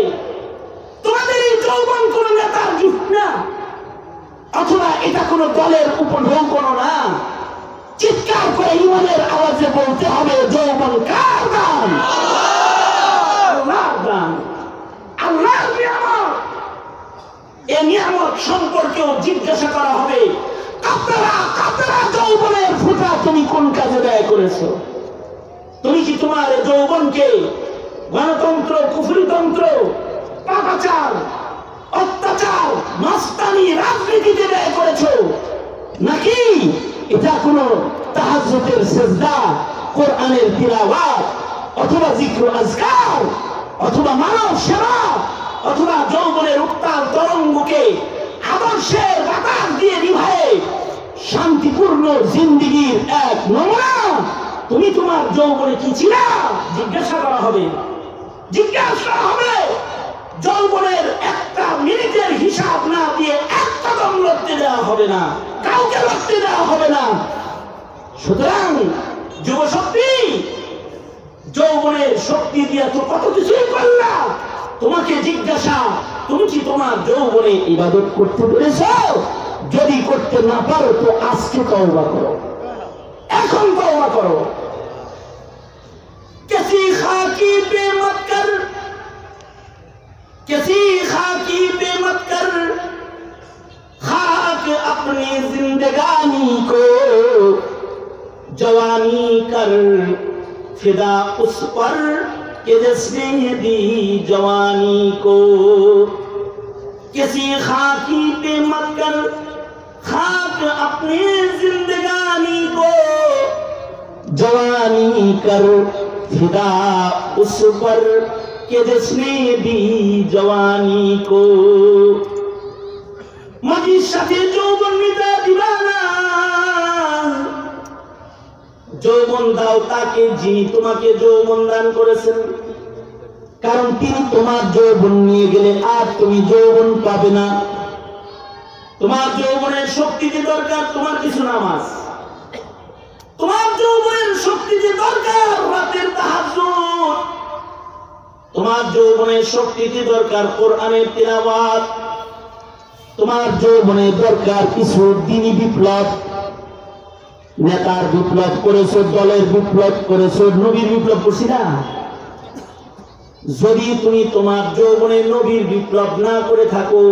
তোমাদের এই যৌবন কোন নেতার গিফট না, অথবা এটা কোন দলের উপঢৌকন না। চিৎকার করে ইমানের আওয়াজে বলতে হবে, যৌবন কার দান? আল্লাহর দান, আল্লাহর নিয়ামত। এই নিয়ামত সম্পর্কেও জিজ্ঞাসা করা হবে, আপনারা যৌবনের ফুটা তুমি কোন কাজে ব্যয় করেছো? তুমি কি তোমার যৌবনকে গণতন্ত্র, কুফরিতন্ত্র, পাপাচার, অত্যাচার, মাস্তানি, রাজনীতিতে ব্যয় করেছো, নাকি এটা কোনো তাহাজ্জুদের সিজদা, কোরআনের তিলাওয়াত, অথবা জিক্র আজকার, অথবা মানব সেবা, অথবা যৌবনের উত্তাল তরঙ্গকে আদর্শের বাতাস দিয়ে নিভায়ে শান্তিপূর্ণ জিন্দেগির এক নমুনা তুমি তোমার যৌবনে কি ছিল জিজ্ঞাসা করা হবে। জিজ্ঞাসা করা হবে। যৌবনের একটা মিনিটের হিসাব না দিয়ে এক কদম লড়তে দেওয়া হবে না, কাউকে লড়তে দেওয়া হবে না। সুতরাং যুব শক্তি, যৌবনের শক্তি দিয়ে তো কত কিছুই করলা। তোমাকে জিজ্ঞাসা, তুমি কি তোমার যৌবনে ইবাদত করতে পেরেছ? যদি করতে না পারো তো আজকে তওবা করো, এখন তওবা করো। किसी खाकी पे मत कर, किसी खाकी पे मत कर खाक अपनी जिंदगानी को, जवानी कर फिदा उस पर कि जिसने दी जवानी को। किसी खाकी पे मत कर खाक अपनी जिंदगानी को, जवानी कर फिदा उस पर कि जिसने दी जवानी को। মাটির সাথে যৌবন মিটা দিবা না, যৌবন দাও তাকে যিনি তোমাকে যৌবন দান করেছেন, কারণ তিনি তোমার যৌবন নিয়ে গেলে আর তুমি যৌবন পাবে না। তোমার যৌবনের শক্তি যে দরকার তোমার কিছু নামাজ, তোমার যৌবনের শক্তি যে দরকার রাতের তাহাজ্জুদ, তোমার যৌবনের শক্তি যে দরকার কোরআনের তিলাওয়াত, তোমার যৌবনের দরকার কিছু দ্বীনি বিপ্লব। নেতার বিপ্লব করেছো, দলের বিপ্লব করেছো, নবীর বিপ্লব করছি না। যদি তুমি তোমার যৌবনে নবীর বিপ্লব না করে থাকো,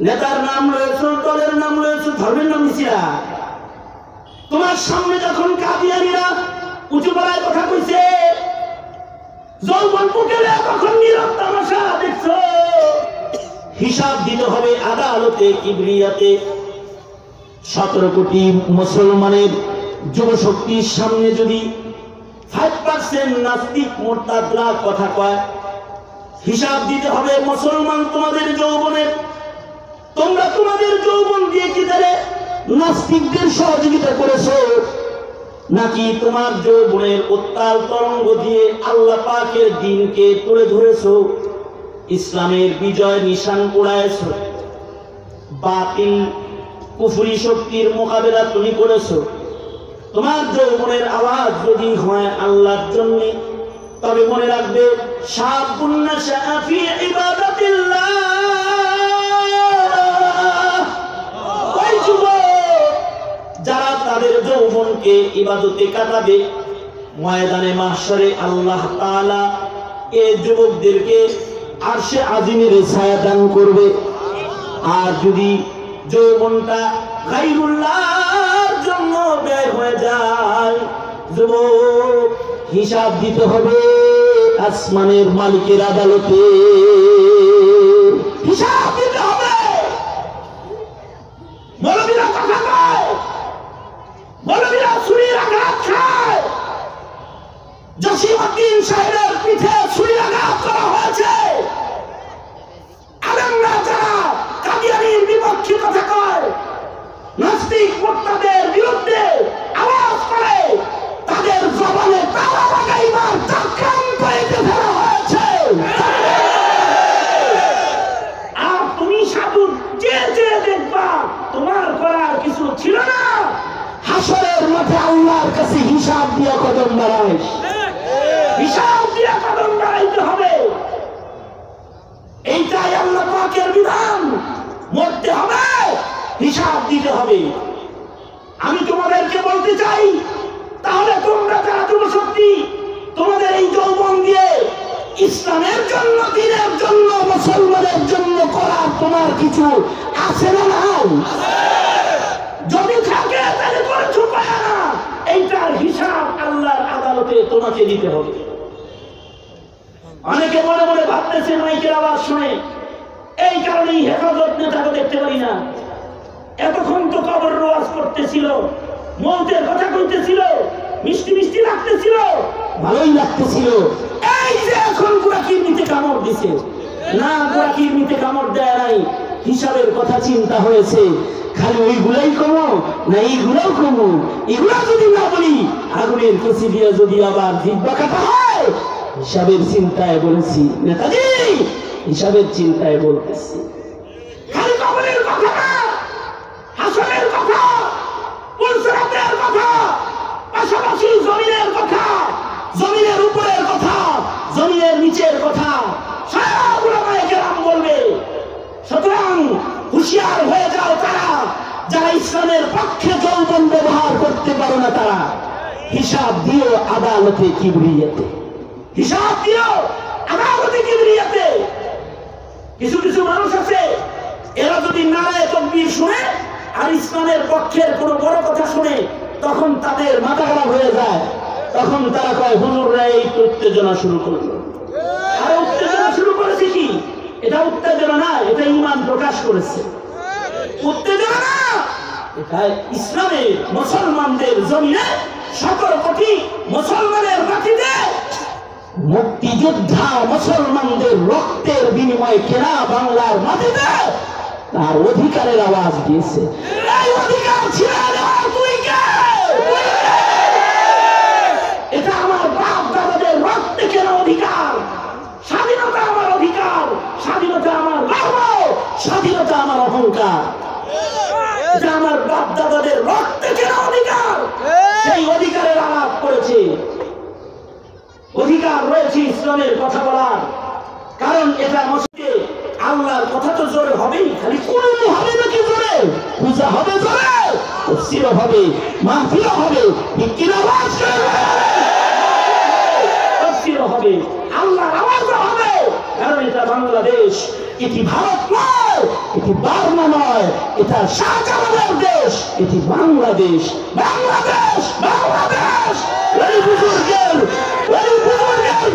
নেতার নাম রয়েছে, দলের নাম রয়েছে, ধর্মের নাম দিছিলা, তোমার সামনে যখন কাদিয়ানীরা উঁচু গলায় কথা কইছে, যৌবন পুকেলে তখন নীরব তামাশা দেখছো। হিসাব দিতে হবে আদালতে কিবরিয়াতে। 17 কোটি মুসলমানের যুব শক্তির সামনে যদি 5% নাস্তিক মুরতাদরা কথা কয়, হিসাব দিতে হবে মুসলমান তোমাদের যৌবনের। তোমরা তোমাদের যৌবন দিয়ে কি তারে নাস্তিকদের সহযোগিতা করেছো, নাকি তোমার যৌবনের উত্তাল তরঙ্গ দিয়ে আল্লাহ পাকের দ্বীনকে তুলে ধরেছো, ইসলামের বিজয় নিশান উড়াইছো, বাতিল কুফরি শক্তির মোকাবেলা তুমি করেছো। তোমার যৌবনের আওয়াজ যদি হয় আল্লাহর জন্য, তবে মনে রাখবে শাবুন নাশা ফি ইবাদাতিল্লাহ, ওই যুবক যারা তাদের যৌবনকে ইবাদতে কাটাবে, ময়দানে মাহশরে আল্লাহ তাআলা এই যুবকদেরকে আরশে আজিমের ছায়া দান করবে। আর যদি যৌবনটা গায়রুল্লাহর জন্য ব্যয় হয়ে যায়, যুবক হিসাব দিতে হবে আসমানের মালিকের আদালতে, হিসাব দিতে হবে। মৌলবীরা কথা কয়, মৌলবীরা ছুরির আঘাত খায়। জসিমউদ্দিন সাহেবের পিঠে ছুরির আঘাত করা হয়েছে। আলেমরা যারা কাদিয়ানীর বিপক্ষে কথা কয়, নাস্তিক মুরতাদের বিরুদ্ধে আওয়াজ করে, তাদের জবানে তালা লাগাইবার চক্রান্ত এতে ফেলা হয়েছে। আর তুমি সাধু যে যে দেখবা তোমার করার কিছু ছিল না। হাসরের মাঠে আল্লাহর কাছে হিসাব দিয়ে কদম বাড়াইস, হিসাব দিয়ে কদম বাড়াইতে হবে। এইটাই আল্লাহ পাকের বিধান। মরতে হবে, হিসাব দিতে হবে। আমি তোমাদেরকে বলতে চাই, তাহলে তোমরা যারা যুবশক্তি, তোমাদের এই যৌবন দিয়ে ইসলামের জন্য, দ্বীনের জন্য, মুসলমানের জন্য করার তোমার কিছু আছে না নাই? যদি থাকে তাহলে করেছো পায় না। এইটার হিসাব আল্লাহর আদালতে আদালতে তোমাকে দিতে হবে। অনেকে মনে মনে ভাবতেছে মাইকের আওয়াজ শুনে এই কারণেই হেফাজত নেতাকে দেখতে পারি না। এতক্ষণ তো কবর রওয়াজ করতেছিল, মৌতের কথা কইতেছিল, মিষ্টি মিষ্টি লাগতেছিল, ভালোই লাগতেছিল। এই যে এখন গুড়াকির কামড় দিছে, না গুড়াকির কামড় দেয় নাই, হিসাবের কথা চিন্তা হয়েছে। খালি ওইগুলাই কমো না এইগুলাও কমো, এগুলা যদি না বলি আগুনের কচি দিয়ে যদি আবার জিব্বা কাটা হয়, হিসাবের চিন্তায় বলেছি নেতাজি, হিসাবের চিন্তায় বলতেছি। খালি কবরের কথা না, হাসরের কথা, পুলসিরাতের কথা, পাশাপাশি জমিনের কথা, জমিনের উপরের কথা, জমিনের নিচের কথা সব উলামায়ে কেরাম বলবে। সুতরাং হুঁশিয়ার হয়ে যাও তারা যারা ইসলামের পক্ষে যৌবন ব্যবহার করতে পারো না, তারা হিসাব দিও আদালতে কিবরিয়াতে, হিসাব দিও আদালতে কিবরিয়াতে। কিছু কিছু মানুষ আছে এরা যদি নারায়ে তাকবীর শুনে আর ইসলামের পক্ষের কোনো বড় কথা শুনে তখন তাদের মাথা খারাপ হয়ে যায়। তখন তারা কয় হুজুররা এই উত্তেজনা শুরু করলো। আর উত্তেজনা শুরু করেছে কি? এটা উত্তেজনা না, এটা ঈমান প্রকাশ করেছে। উত্তেজনা না, এটা ইসলামে মুসলমানদের জমিনে 17 কোটি মুসলমানের মাটিতে মুক্তিযোদ্ধা মুসলমানদের রক্তের বিনিময়ে কেনা বাংলার মাটিতে তার অধিকারের আওয়াজ দিয়েছে। এই অধিকার ছিল না, তুই কে? এটা আমার বাপ দাদাদের রক্তে কেনা অধিকার। স্বাধীনতা আমার অধিকার, স্বাধীনতা আমার গর্ব, স্বাধীনতা আমার অহংকার। এটা আমার বাপ দাদাদের রক্তে কেনা অধিকার। সেই অধিকারের আলাপ করেছে। অধিকার রয়েছে ইসলামের কথা বলার, কারণ এটা মসজিদে আল্লাহর কথা তো জোরে হবেই। খালি কুরআন হবে নাকি জোরে? পূজা হবে জোরে, তাফসীর হবে, মাহফিল হবে, জিকির আওয়াজ করবে, তাফসীর হবে, আল্লাহর আওয়াজ হবে। কারণ এটা বাংলাদেশ, এটি ভারত নয়, এটি বার্মা নয়, এটা শাহজালালের দেশ, এটি বাংলাদেশ। বাংলাদেশ, বাংলাদেশ এই বুজুর্গের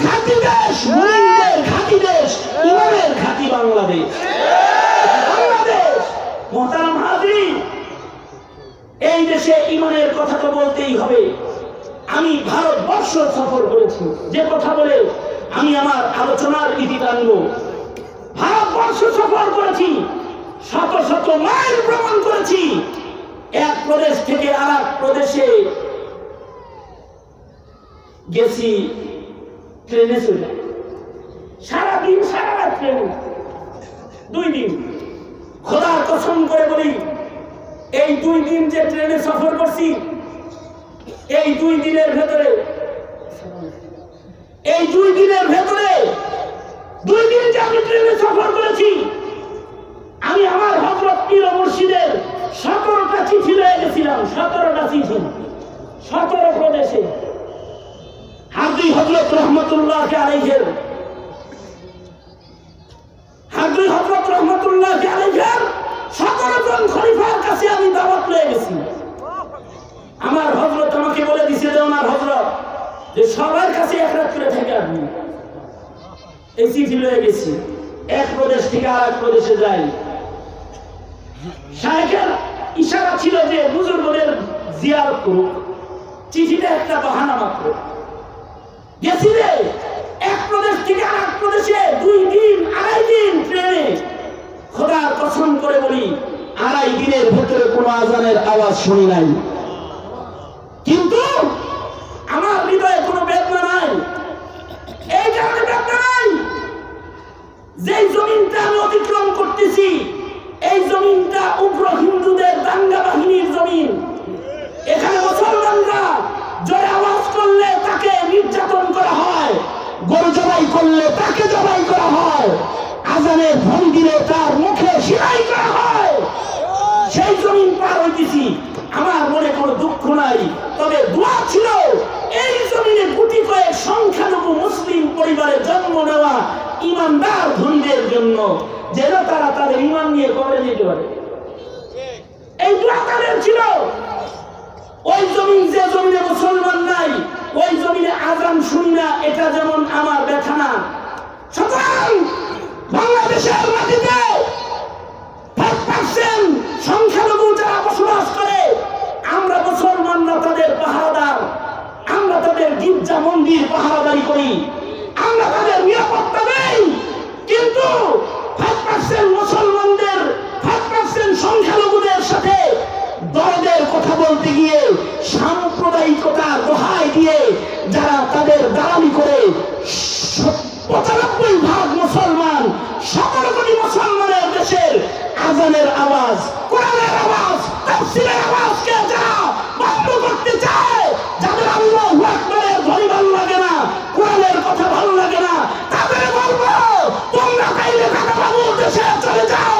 ঘাঁটি দেশ, মুমিনদের ঘাঁটি দেশ, ইমানের ঘাঁটি বাংলাদেশ। বাংলাদেশ মুহতারাম হাজিরিন, এই দেশে ইমানের কথা তো বলতেই হবে। আমি ভারতবর্ষ সফর করেছি, যে কথা বলে আমি আমার আলোচনার ইতি টানব। ভারতবর্ষ সফর করেছি, শত শত মাইল ভ্রমণ করেছি। এক প্রদেশ থেকে আরেক প্রদেশে গেছি ট্রেনে চলে, সারাদিন সারা রাত ট্রেনে, 2 দিন। খোদার কসম করে বলি, এই 2 দিন যে ট্রেনে সফর করছি, এই 2 দিনের ভেতরে, এই 2 দিনের ভেতরে 2 দিন যে আমি ট্রেনে সফর করেছি, আমি আমার হযরত পীর ও মুর্শিদের 17টা চিঠি লয়ে গেছিলাম। 17টা চিঠি, 17 প্রদেশে। হাজী হযরত রহমাতুল্লাহ আলাইহির, হাজী হযরত রহমাতুল্লাহ আলাইহির 17 জন খলিফার কাছে আমি দাওয়াত লয়ে গেছি। আমার হযরত আমাকে বলে দিয়েছে যে ওনার হযরত যে সবার কাছে এক রাত করে থেকে আপনি এই চিঠি লয়ে গেছি। এক প্রদেশ থেকে আরেক প্রদেশে যাই। শায়েখের ইশারা ছিল যে বুজুর্গদের জিয়ারত করুক, চিঠিটা একটা বাহানা মাত্র। গেছি রে, এক প্রদেশ থেকে আরেক প্রদেশে 2 দিন 2.5 দিন ট্রেনে। খোদার কসম করে বলি, 2.5 দিনের ভেতরে কোনো আজানের আওয়াজ শুনি নাই, কিন্তু আমার হৃদয়ে কোনো বেদনা নাই। এই কারণে বেদনা নাই, যেই জমিনটা আমি অতিক্রম করতেছি, এই জমিনটা উগ্র হিন্দুদের দাঙ্গা বাহিনীর জমিন। এখানে মুসলমানরা জয় আওয়াজ করলে তাকে নির্যাতন করা হয়, গরু জবাই করলে তাকে জবাই করা হয়, আজানের ধ্বনি দিলে তার মুখে সেলাই করা হয়। সেই জমিন পার হইতেছি, আমার মনে কোনো দুঃখ নাই, তবে দোয়া ছিল এই জমিনে গুটি কয়েক সংখ্যালঘু মুসলিম পরিবারে জন্ম নেওয়া ইমানদার ধনীদের জন্য, যেন তারা তাদের ইমান নিয়ে কবরে যেতে পারে। এই দোয়া তাদের ছিল। ওই জমিন, যে জমিনে মুসলমান নাই, ওই জমিনে আজান শুনি না, এটা যেমন আমার ব্যথা না। সুতরাং বাংলাদেশের মাটিতে 5% সংখ্যালঘু যারা বসবাস করে, আমরা মুসলমানরা তাদের পাহারাদার, আমরা তাদের গির্জা মন্দির পাহারাদারি করি, আমরা তাদের নিরাপত্তা দেই। কিন্তু 5% মুসলমানদের 5% সংখ্যালঘুদের সাথে দরদের কথা বলতে গিয়ে সাম্প্রদায়িকতার দোহাই দিয়ে যারা তাদের দালালি করে 95% মুসলমান, 17 কোটি মুসলমানের দেশের আজানের আওয়াজ, কোরআনের আওয়াজ, তাফসীরের আওয়াজকে যারা বন্ধ করতে চায়, যাদের আল্লাহু আকবারের ধ্বনি ভালো লাগে না, কোরআনের কথা ভালো লাগে না, তাদের বলবো তোমরা তাইলে কাকা বাবুর দেশে চলে যাও।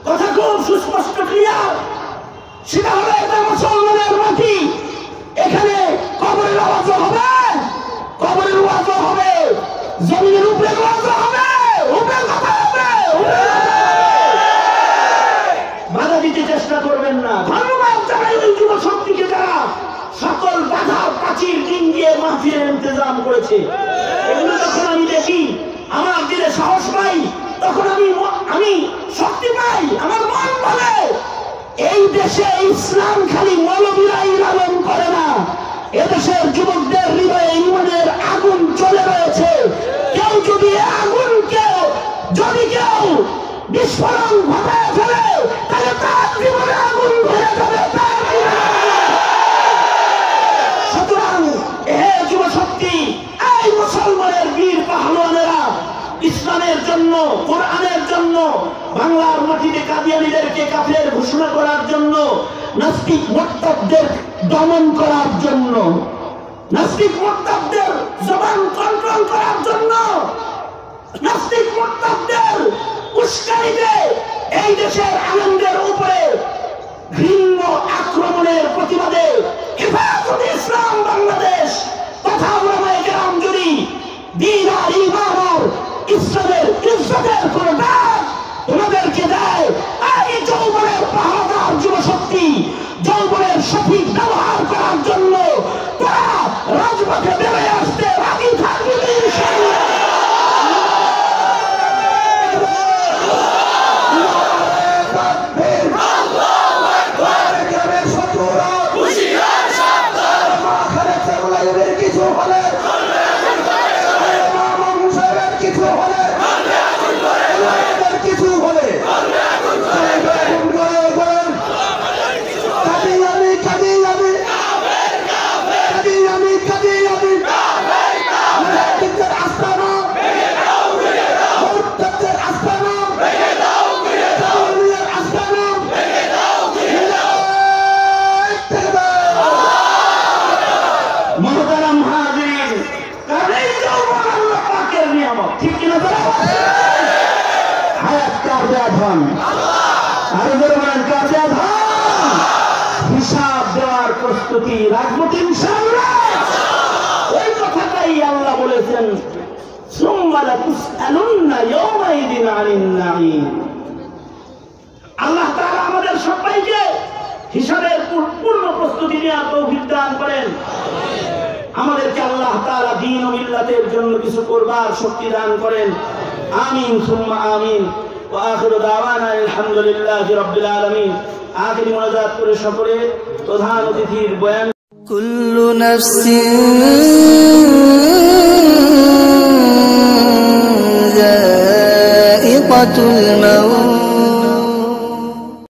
কথা খুব সুস্পষ্ট ক্লিয়ার, সেটা হলো এটা মুসলমানের মাটি, এখানে কবরের আওয়াজও হবে, কবরের ওয়াজও হবে, জমিনের উপরে ওয়াজও হবে, উপরে কথা হবে। বাধা দিতে চেষ্টা করবেন না। ধন্যবাদ জানাই ওই যুব শক্তিকে যারা সকল বাধার প্রাচীর দিন দিয়ে মাহফিলের ইন্তজাম করেছে। এগুলো যখন আমি দেখি আমার দিলে সাহস পাই, তখন আমি শক্তি পাই, আমার মন বলে এই দেশে ইসলাম খালি মৌলবীরাই লালন করে না, এদেশের যুবকদের হৃদয়ে ঈমানের আগুন চলে রয়েছে। কেউ যদি আগুনকে যদি কেউ বিস্ফোরণ ঘটায় ফেলে, তাহলে তার জীবনে আগুন ধরে যাবে। সুতরাং হে যুব শক্তি, এই মুসলমানের বীর পাহলওয়ানেরা ইসলামের জন্য, কোরআনের জন্য, বাংলার মাটিতে কাদিয়ানীদেরকে কাফের ঘোষণা করার জন্য, নাস্তিক মুরতাদদের দমন করার জন্য, নাস্তিক মুরতাদদের জবান কন্ট্রোল করার জন্য, নাস্তিক মুরতাদদের উস্কানিতে এই দেশের আলেমদের উপরে ঘৃণ্য আক্রমণের প্রতিবাদে হেফাজতে ইসলাম বাংলাদেশ তথা উলামায়ে কেরাম যদি দ্বীন আর ঈমান আর ইসলামের ইজ্জতের কোন ডাক তোমাদেরকে দেয়, এই যৌবনের পাহারাদার যুব শক্তি, যৌবনের সঠিক ব্যবহার করার জন্য তারা রাজপথে বেরিয়ে আসতে রাজি থাকবে ইনশাআল্লাহ। হিসাব দেওয়ার প্রস্তুতি রাখবো ইনশাআল্লাহ। ওই কথাটাই আল্লাহ বলেছেন, সুম্মা লাতুসআলুন্না ইয়াওমাইদিন আনিন নাঈম। আল্লাহ তাআলা আমাদের সবাইকে হিসাবের পূর্ণ প্রস্তুতি নেওয়ার তৌফিক দান করেন। আমাদেরকে আল্লাহ তাআলা দ্বীন ও মিল্লাতের জন্য কিছু করবার শক্তি দান করেন। আমিন সুম্মা আমিন। ওয়া আখিরু দাওয়ানা আলহামদুলিল্লাহি রাব্বিল আলামিন। আখিরি মুনাজাত করে সকলে প্রধান অতিথির বয়ান। কুল্লু নাফসিন যায়িকাতুল মাউত